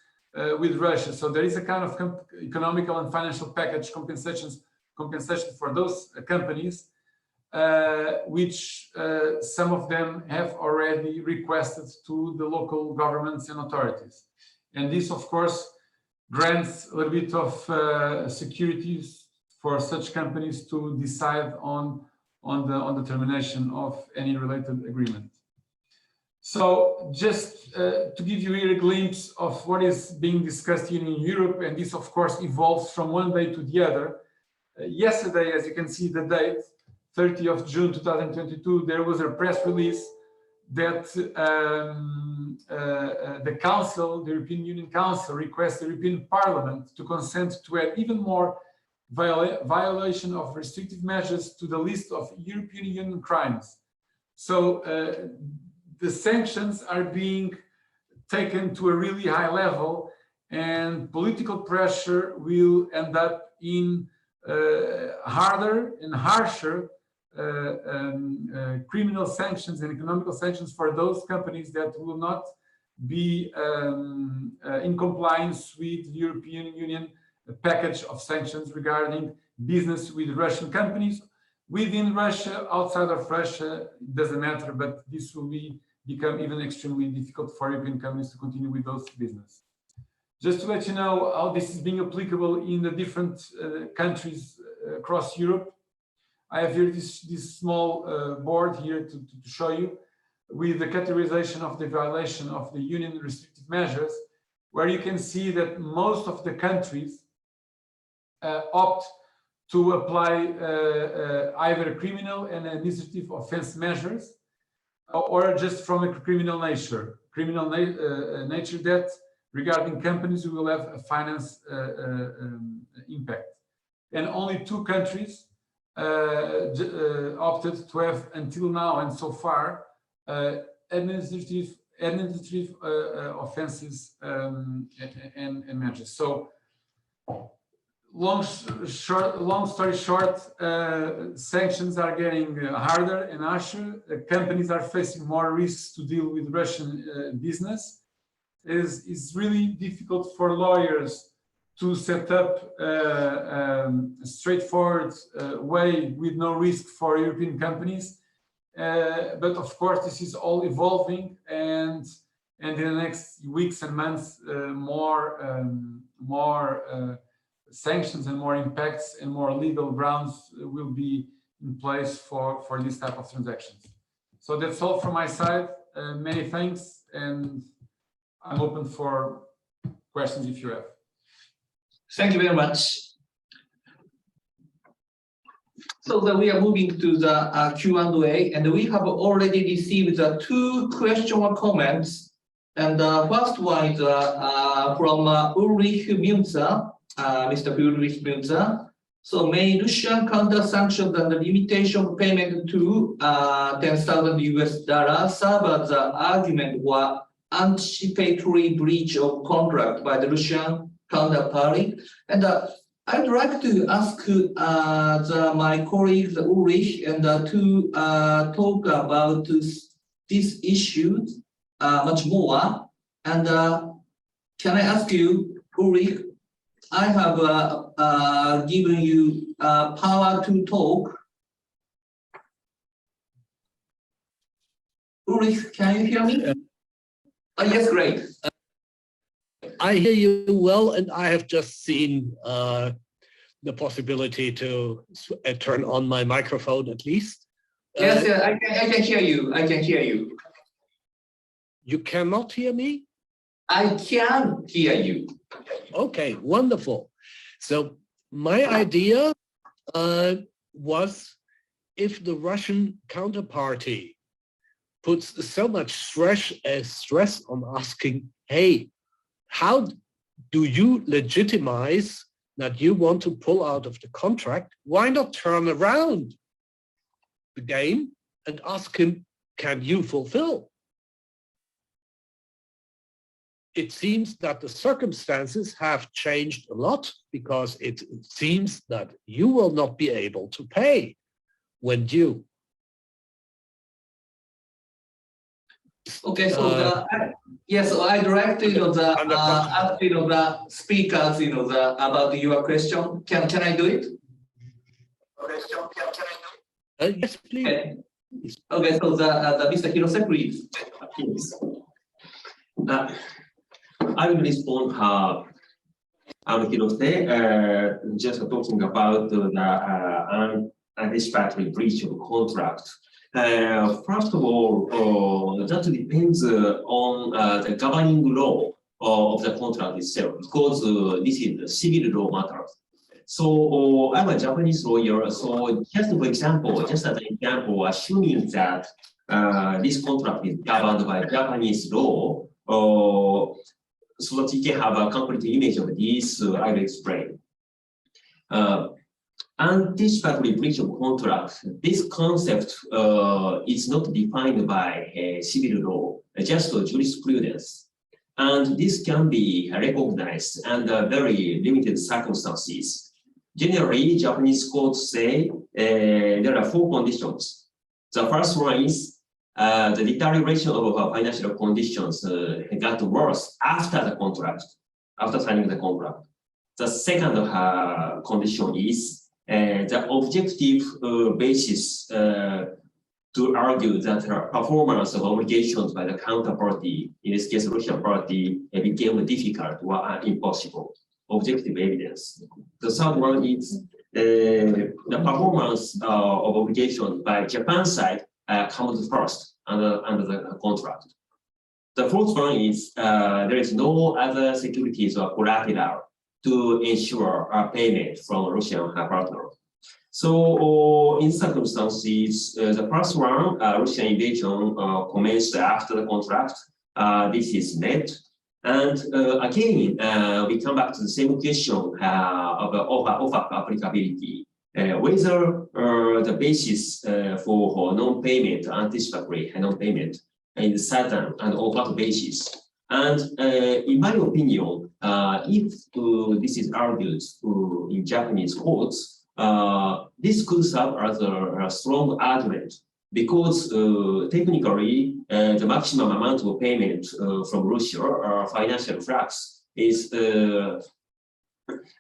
with Russia. So there is a kind of economical and financial package compensation for those companies, which some of them have already requested to the local governments and authorities. And this, of course, grants a little bit of securities for such companies to decide on the termination of any related agreement. So just to give you here a glimpse of what is being discussed here in Europe, and this of course evolves from one day to the other. Yesterday, as you can see the date, 30th of June 2022, there was a press release that the Council, the European Union Council, requests the European Parliament to consent to add even more violation of restrictive measures to the list of European Union crimes. So the sanctions are being taken to a really high level, and political pressure will end up in harder and harsher criminal sanctions and economical sanctions for those companies that will not be in compliance with the European Union package of sanctions regarding business with Russian companies within Russia, outside of Russia, it doesn't matter, but this will become even extremely difficult for European companies to continue with those business. Just to let you know how this is being applicable in the different countries across Europe, I have here this small board here to show you with the categorization of the violation of the Union restrictive measures, where you can see that most of the countries opt to apply either criminal and administrative offense measures, or just from a criminal nature that regarding companies who will have a finance impact. And only 2 countries opted to have until now and so far administrative offenses and measures. So long story short, sanctions are getting harder and harsher. Companies are facing more risks to deal with Russian business. It's really difficult for lawyers to set up a straightforward way with no risk for European companies. But of course, this is all evolving, and in the next weeks and months, more sanctions and more impacts and more legal grounds will be in place for this type of transactions. So that's all from my side. Many thanks, and I'm open for questions if you have. Thank you very much. So then we are moving to the Q&A, and we have already received 2 questions or comments. And the first one is from Ulrich Münzer, Mr. Ulrich Münzer. So may Russian counter sanctions and the limitation of payment to $10,000 US serve as an argument for anticipatory breach of contract by the Russian counterparty? And I'd like to ask my colleagues Ulrich and to talk about this issue much more. And can I ask you, Ulrich, I have given you power to talk. Ulrich, can you hear me? Yes, great. I hear you well, and I have just seen the possibility to turn on my microphone at least. Yes, I can hear you. I can hear you. You cannot hear me? I can hear you. Okay, wonderful. So my idea was if the Russian counterparty puts so much stress on asking, hey, how do you legitimize that you want to pull out of the contract? Why not turn around the game and ask him, can you fulfill? It seems that the circumstances have changed a lot because it seems that you will not be able to pay when due. Okay, so so I directed the speakers about your question. Can I do it? Yes, please. Okay, so the Mr. Hirose, please. Yes. I will respond. I'm Hirose, just talking about the unsatisfactory breach of contract. First of all, that depends on the governing law of the contract itself, because this is the civil law matter. So I'm a Japanese lawyer, so just for example, just as an example, assuming that this contract is governed by Japanese law, so that you can have a complete image of this, I will explain. Anticipatory breach of contract, this concept is not defined by civil law, just jurisprudence. And this can be recognized under very limited circumstances. Generally, Japanese courts say there are 4 conditions. The first one is the deterioration of financial conditions got worse after the contract, after signing the contract. The second condition is the objective basis to argue that performance of obligations by the counterparty, in this case Russian party, became difficult or impossible. Objective evidence. The third one is the performance of obligations by Japan side comes first under the contract. The fourth one is there is no other securities or collateral to ensure payment from Russian partner. So in circumstances, the first one, Russian invasion commenced after the contract. This is met. And again, we come back to the same question of offer applicability. Whether the basis for non-payment, anticipatory non-payment, is certain and overt basis. And in my opinion, if this is argued in Japanese courts, this could serve as a strong argument because technically the maximum amount of payment from Russia or financial flux is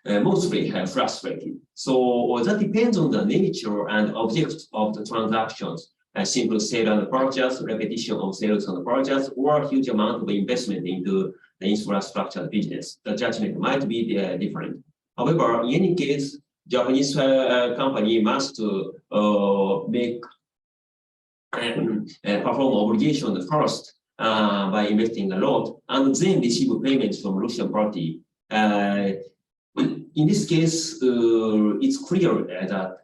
mostly frustrated. So that depends on the nature and object of the transactions. A simple sale and purchase, repetition of sales and purchase, or a huge amount of investment into the infrastructure business. The judgment might be different. However, in any case, Japanese company must perform obligation first by investing a lot, and then receive payments from Russian party. In this case, it's clear that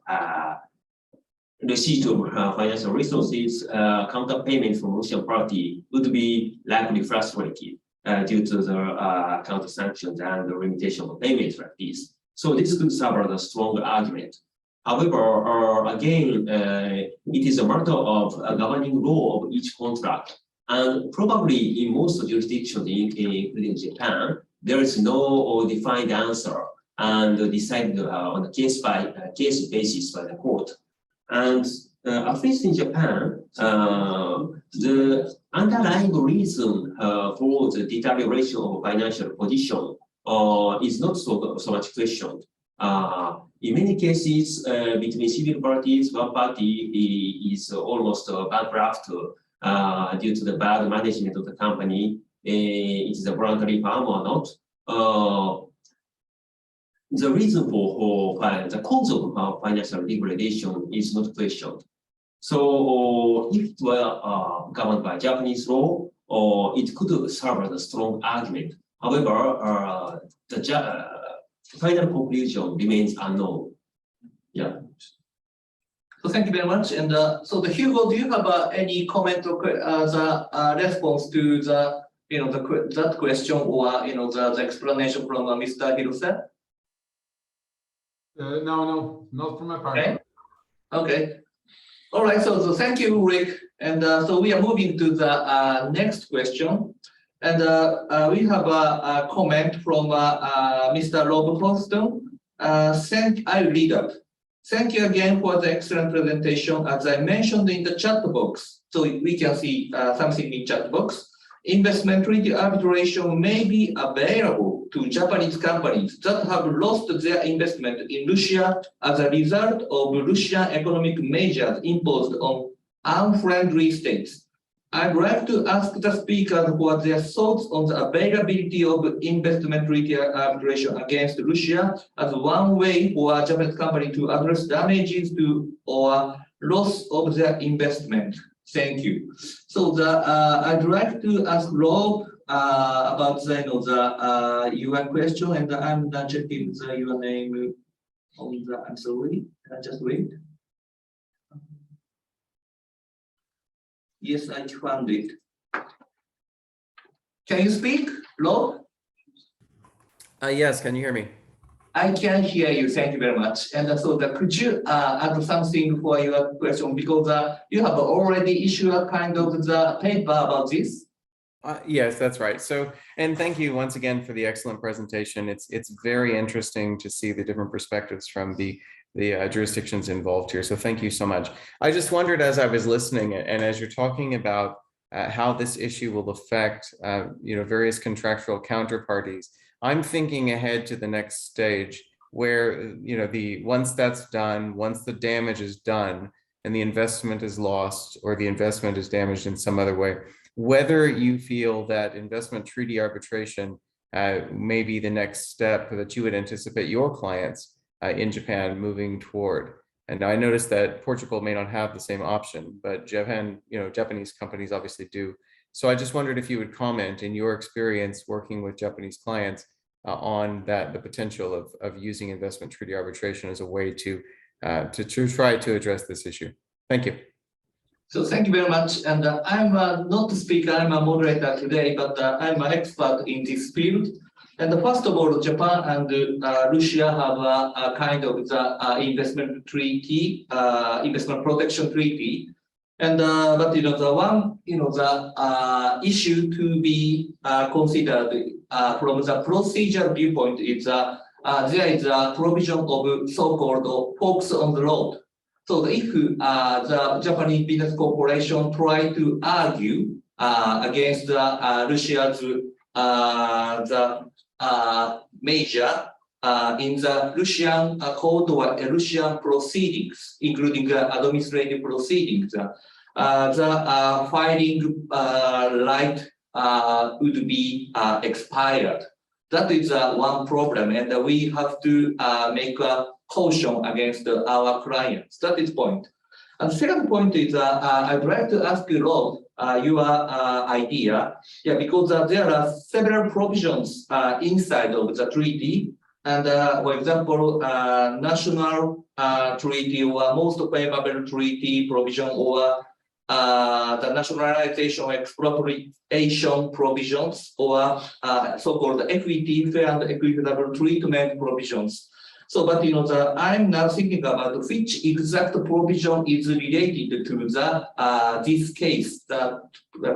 receipt of financial resources, counter payment from Russian party would be likely frustrated due to the counter sanctions and the limitation of payments like this. So this could serve as a strong argument. However, again, it is a matter of a governing law of each contract. And probably in most jurisdictions, including Japan, there is no defined answer and decided on a case-by-case basis by the court. And at least in Japan, the underlying reason for the deterioration of financial position is not so much questioned. In many cases, between civil parties, one party is almost bankrupt due to the bad management of the company. It is a voluntary firm or not. The reason for the cause of financial degradation is not questioned. So if it were governed by Japanese law, it could serve as a strong argument. However, the final conclusion remains unknown. Yeah. So thank you very much. And so the Hugo, do you have any comment or the response to the that question or the explanation from Mr. Hirose? No, not from my part. Okay. Okay. All right. So thank you, Rick. And so we are moving to the next question. And we have a comment from Mr. Rob Houston. I'll read up. Thank you again for the excellent presentation. As I mentioned in the chat box, so we can see something in chat box. Investment treaty arbitration may be available to Japanese companies that have lost their investment in Russia as a result of Russian economic measures imposed on unfriendly states. I'd like to ask the speakers for their thoughts on the availability of investment treaty arbitration against Russia as one way for a Japanese company to address damages to or loss of their investment. Thank you. So I'd like to ask Rob about the UN question, and I'm not checking your name on the answer. Just wait. Yes, I found it. Can you speak, Rob? Yes, can you hear me? I can hear you. Thank you very much. And so could you add something for your question? Because you have already issued a kind of the paper about this. Yes, that's right. So, and thank you once again for the excellent presentation. It's very interesting to see the different perspectives from the jurisdictions involved here. So thank you so much. I just wondered as I was listening and as you're talking about how this issue will affect various contractual counterparties, I'm thinking ahead to the next stage where once that's done, once the damage is done and the investment is lost or the investment is damaged in some other way, whether you feel that investment treaty arbitration may be the next step that you would anticipate your clients in Japan moving toward. And I noticed that Portugal may not have the same option, but Japan, Japanese companies obviously do. So I just wondered if you would comment in your experience working with Japanese clients on the potential of using investment treaty arbitration as a way to try to address this issue. Thank you. So thank you very much. And I'm not the speaker, I'm a moderator today, but I'm an expert in this field. And first of all, Japan and Russia have a kind of the investment treaty, investment protection treaty. And but the one the issue to be considered from the procedural viewpoint is there is a provision of so-called forks on the road. So if the Japanese business corporation try to argue against Russia's measure in the Russian court or Russian proceedings, including administrative proceedings, the filing right would be expired. That is one problem, and we have to make a caution against our clients. That is point. And second point is I'd like to ask you, Rob, your idea, because there are several provisions inside of the treaty, and for example, national treaty or most favorable treaty provision or the nationalization expropriation provisions or so-called FET, fair and equitable treatment provisions. So, but I'm now thinking about which exact provision is related to the this case, the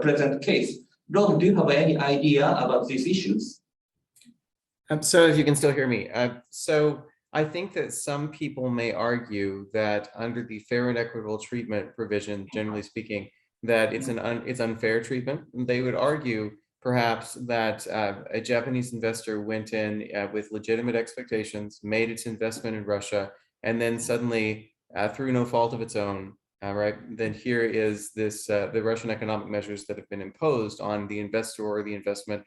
present case. Rob, do you have any idea about these issues? So if you can still hear me. So I think that some people may argue that under the fair and equitable treatment provision, generally speaking, that it's unfair treatment. They would argue perhaps that a Japanese investor went in with legitimate expectations, made its investment in Russia, and then suddenly, through no fault of its own, right, then here is this the Russian economic measures that have been imposed on the investor or the investment,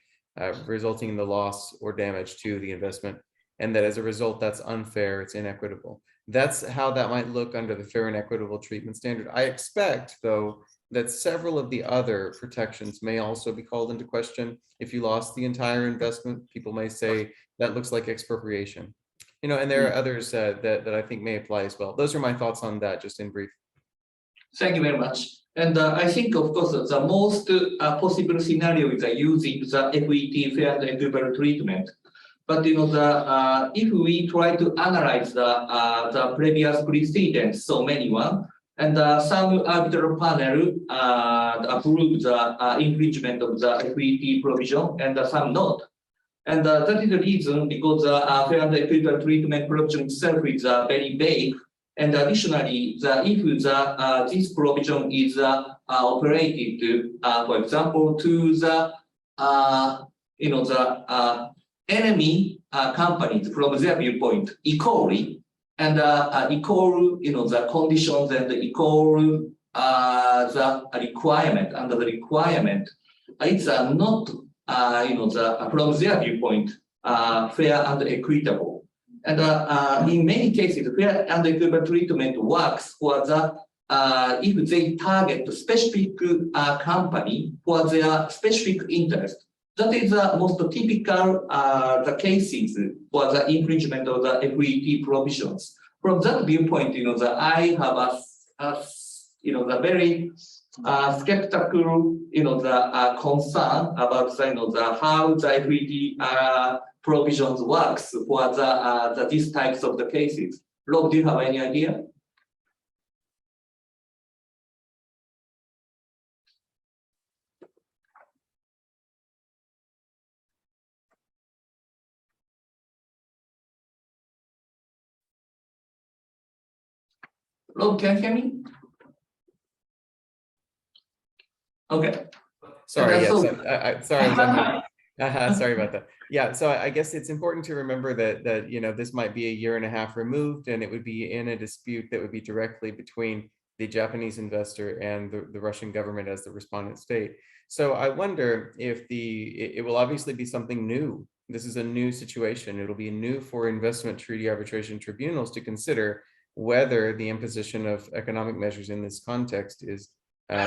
resulting in the loss or damage to the investment, and that as a result, that's unfair, it's inequitable. That's how that might look under the fair and equitable treatment standard. I expect, though, that several of the other protections may also be called into question. If you lost the entire investment, people may say that looks like expropriation. You know, and there are others that I think may apply as well. Those are my thoughts on that, just in brief. Thank you very much. And I think, of course, the most possible scenario is using the FET, fair and equitable treatment. But you know, if we try to analyze the previous precedents, so many one, and some arbitral panel approve the infringement of the FET provision, and some not. And that is the reason because fair and equitable treatment provision itself is very vague. And additionally, if this provision is operated, for example, to the enemy companies from their viewpoint equally, and equal, the conditions and equal the requirement under the requirement, it's not, from their viewpoint, fair and equitable. And in many cases, fair and equitable treatment works for the if they target specific company for their specific interest. That is the most typical the cases for the infringement of the FET provisions. From that viewpoint, I have the very skeptical, the concern about the how the FET provisions works for the these types of the cases. Rob, do you have any idea? Rob, can you hear me? Okay. Sorry, yes, sorry. Sorry about that. Yeah, so I guess it's important to remember that this might be a year and a half removed, and it would be in a dispute that would be directly between the Japanese investor and the Russian government as the respondent state. So I wonder if it will obviously be something new. This is a new situation. It'll be new for investment treaty arbitration tribunals to consider whether the imposition of economic measures in this context is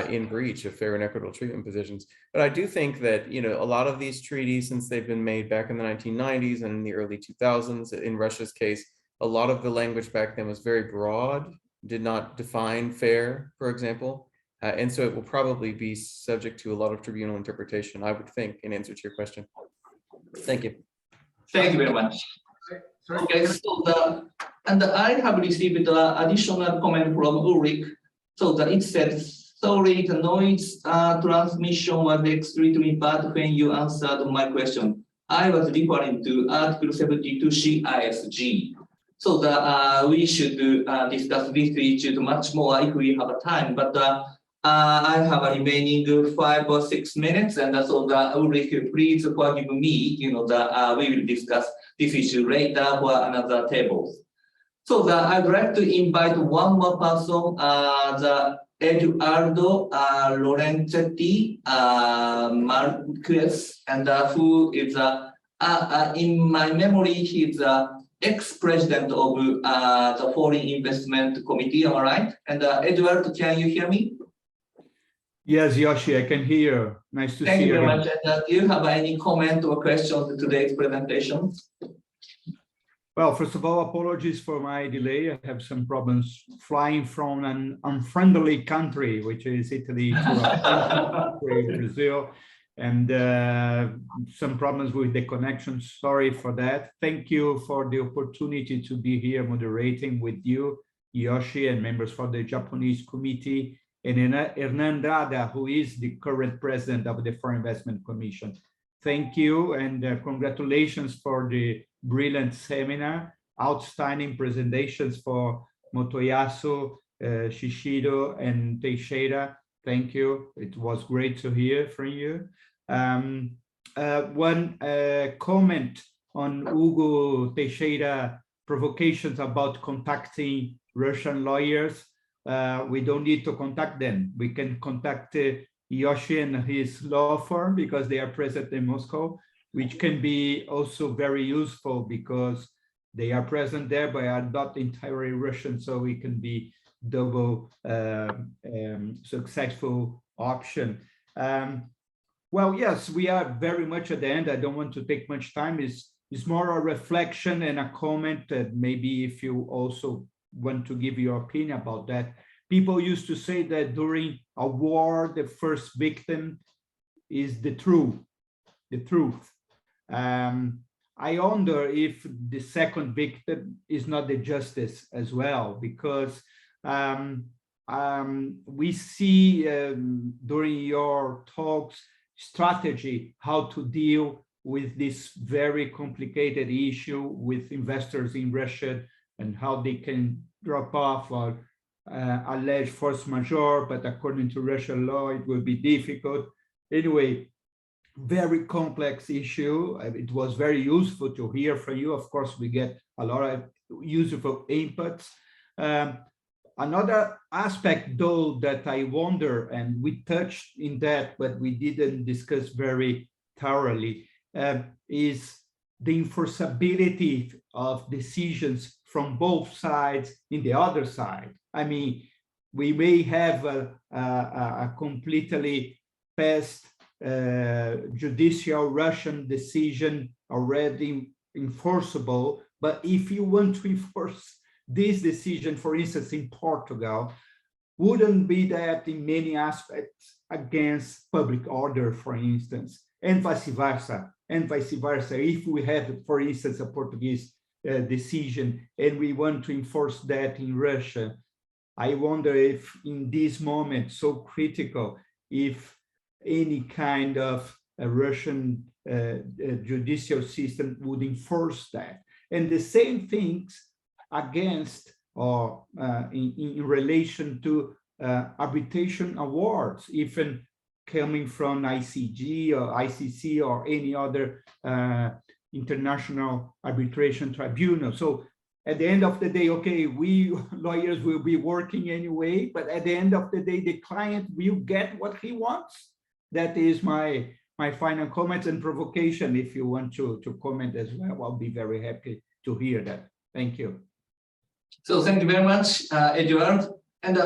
in breach of fair and equitable treatment positions. But I do think that, a lot of these treaties, since they've been made back in the 1990s and in the early 2000s, in Russia's case, a lot of the language back then was very broad, did not define fair, for example. And so it will probably be subject to a lot of tribunal interpretation, I would think, in answer to your question. Thank you. Thank you very much. Okay, so and I have received additional comment from Ulrich. So that it says, sorry, the noise transmission was extremely bad when you answered my question. I was referring to Article 72 CISG. So that we should discuss this issue much more if we have time. But I have a remaining 5 or 6 minutes, and so that Ulrich, please forgive me. We will discuss this issue later for another table. So I'd like to invite one more person, the Eduardo Lorenzetti, Marques, and who is in my memory, he's ex-president of the Foreign Investment Committee. Am I right? And Eduardo, can you hear me? Yes, Yoshi, I can hear you. Nice to see you. Thank you very much. And, do you have any comment or question to today's presentation? Well, first of all, apologies for my delay. I have some problems flying from an unfriendly country, which is Italy, to Brazil, and some problems with the connection. Sorry for that. Thank you for the opportunity to be here moderating with you, Yoshi, and members for the Japanese committee, and Hernan Andrada, who is the current president of the Foreign Investment Commission. Thank you, and congratulations for the brilliant seminar, outstanding presentations for Motoyasu, Shishido, and TEIXEIRA. Thank you. It was great to hear from you. One comment on Hugo TEIXEIRA provocations about contacting Russian lawyers. We don't need to contact them. We can contact Yoshi and his law firm because they are present in Moscow, which can be also very useful because They are present there, but are not entirely Russian, so it can be double successful option. Well, yes, we are very much at the end. I don't want to take much time. It's more a reflection and a comment that maybe if you also want to give your opinion about that. People used to say that during a war, the first victim is the truth. I wonder if the second victim is not the justice as well, because we see during your talks strategy how to deal with this very complicated issue with investors in Russia and how they can drop off or alleged force majeure, but according to Russian law, it will be difficult. Anyway, very complex issue. It was very useful to hear from you. Of course, we get a lot of useful inputs. Another aspect, though, that I wonder, and we touched in that, but we didn't discuss very thoroughly, is the enforceability of decisions from both sides in the other side. I mean, we may have a completely past judicial Russian decision already enforceable, but if you want to enforce this decision, for instance, in Portugal, wouldn't be that in many aspects against public order, for instance, and vice versa. If we have, for instance, a Portuguese decision and we want to enforce that in Russia, I wonder if in this moment so critical, if any kind of a Russian judicial system would enforce that. And the same things against or in relation to arbitration awards, even coming from ICG or ICC or any other international arbitration tribunal. So at the end of the day, okay, we lawyers will be working anyway, but at the end of the day, the client will get what he wants. That is my final comments and provocation. If you want to comment as well, I'll be very happy to hear that. Thank you. So thank you very much, Eduardo. And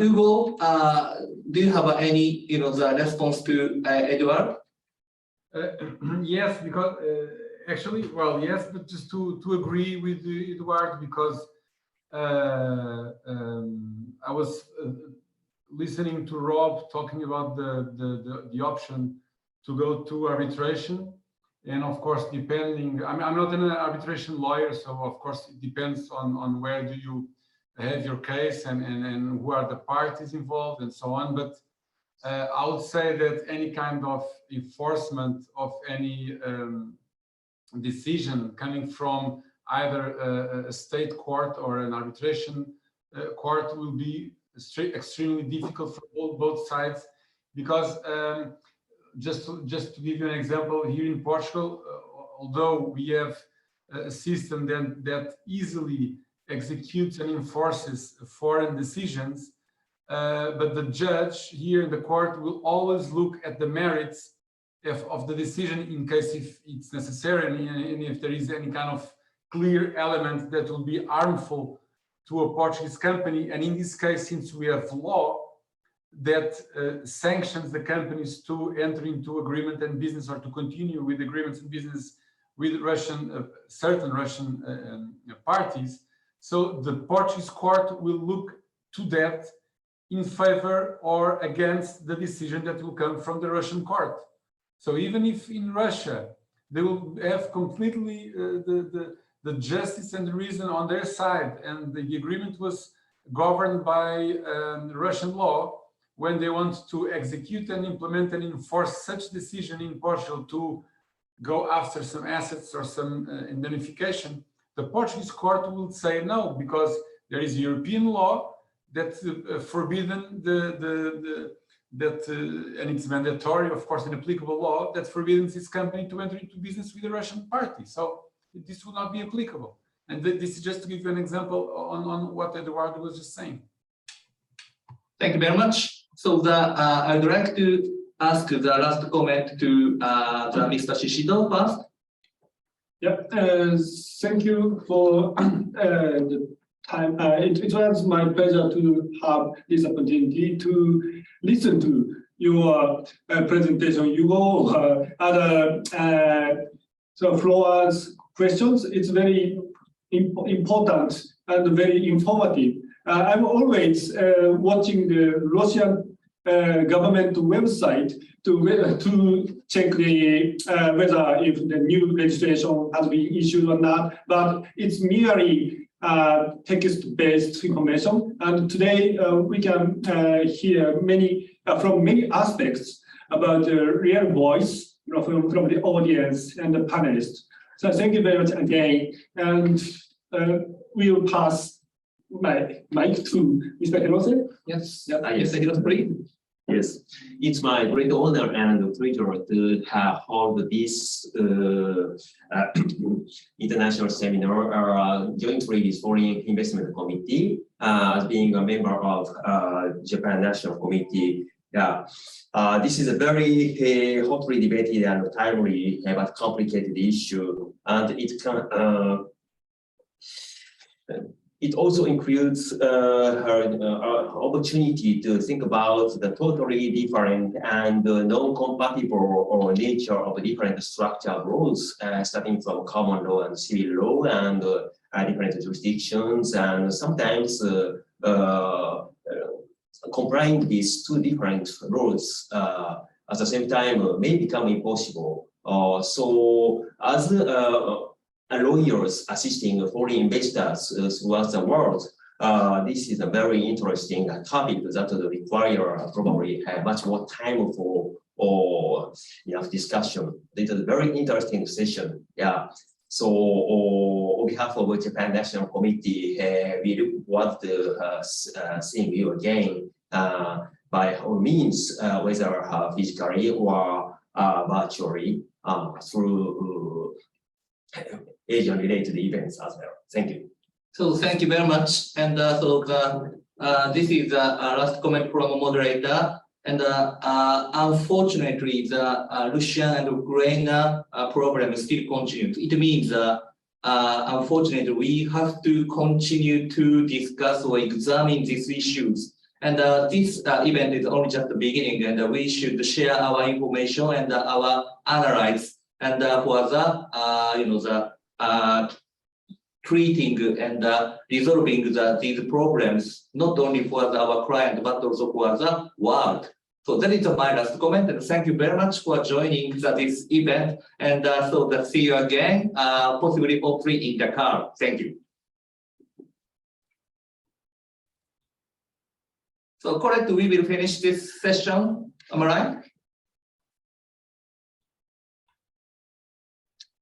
Hugo, do you have any, the response to Eduardo? Yes, because actually, well, yes, but just to agree with Eduardo, because I was listening to Rob talking about the option to go to arbitration. And of course, depending, I'm not an arbitration lawyer, so of course it depends on where do you have your case and who are the parties involved and so on. But I would say that any kind of enforcement of any decision coming from either a state court or an arbitration court will be extremely difficult for both sides, because just to give you an example, here in Portugal, although we have a system that easily executes and enforces foreign decisions, but the judge here in the court will always look at the merits of the decision in case if it's necessary and if there is any kind of clear element that will be harmful to a Portuguese company. And in this case, since we have law that sanctions the companies to enter into agreement and business or to continue with agreements and business with certain Russian parties, so the Portuguese court will look to that in favor or against the decision that will come from the Russian court. So even if in Russia they will have completely the justice and the reason on their side, and the agreement was governed by Russian law, when they want to execute and implement and enforce such decision in Portugal to go after some assets or some indemnification, the Portuguese court will say no, because there is European law that forbidden and it's mandatory, of course, an applicable law that forbids this company to enter into business with a Russian party. So this will not be applicable. And this is just to give you an example on what Eduardo was just saying. Thank you very much. So I'd like to ask the last comment to Mr. Shishido first. Yeah, thank you for the time. It was my pleasure to have this opportunity to listen to your presentation. You go other Flora's questions. It's very important and very informative. I'm always watching the Russian government website to check the whether if the new legislation has been issued or not, but it's merely text-based information. And today we can hear many from many aspects about the real voice from the audience and the panelists. So thank you very much again, and we'll pass my mic to Mr. HIROSE. Yes. Yes. HIROSE, please. Yes, it's my great honor and pleasure to hold this international seminar jointly with Foreign Investment Committee, as being a member of Japan National Committee. Yeah, this is a very hotly debated and timely but complicated issue, and it can. It also includes her opportunity to think about the totally different and non-compatible nature of different structural laws, starting from common law and civil law and different jurisdictions, and sometimes complying these two different laws at the same time may become impossible. So as lawyers assisting foreign investors throughout the world, this is a very interesting topic that will require probably much more time for enough discussion. It is a very interesting session. Yeah. So on behalf of the Japan National Committee, we look forward to seeing you again by all means, whether physically or virtually through Asian-related events as well. Thank you. So thank you very much. And this is the last comment from a moderator. And unfortunately, the Russian and Ukraine problem still continues. It means, unfortunately, we have to continue to discuss or examine these issues. And this event is only just the beginning, and we should share our information and our analysis. And for the treating and resolving these problems, not only for our client, but also for the world. So that is my last comment, and thank you very much for joining this event. And see you again, possibly hopefully in the car. Thank you. So correct, we will finish this session. Am I right?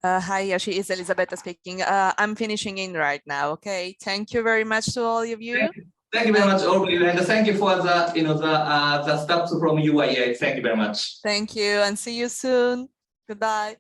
Hi, Yoshi, it's Elisabetta speaking. I'm finishing in right now. Okay, thank you very much to all of you. Thank you very much, all of you, and thank you for the the stuff from UIA. Thank you very much. Thank you, and see you soon. Goodbye.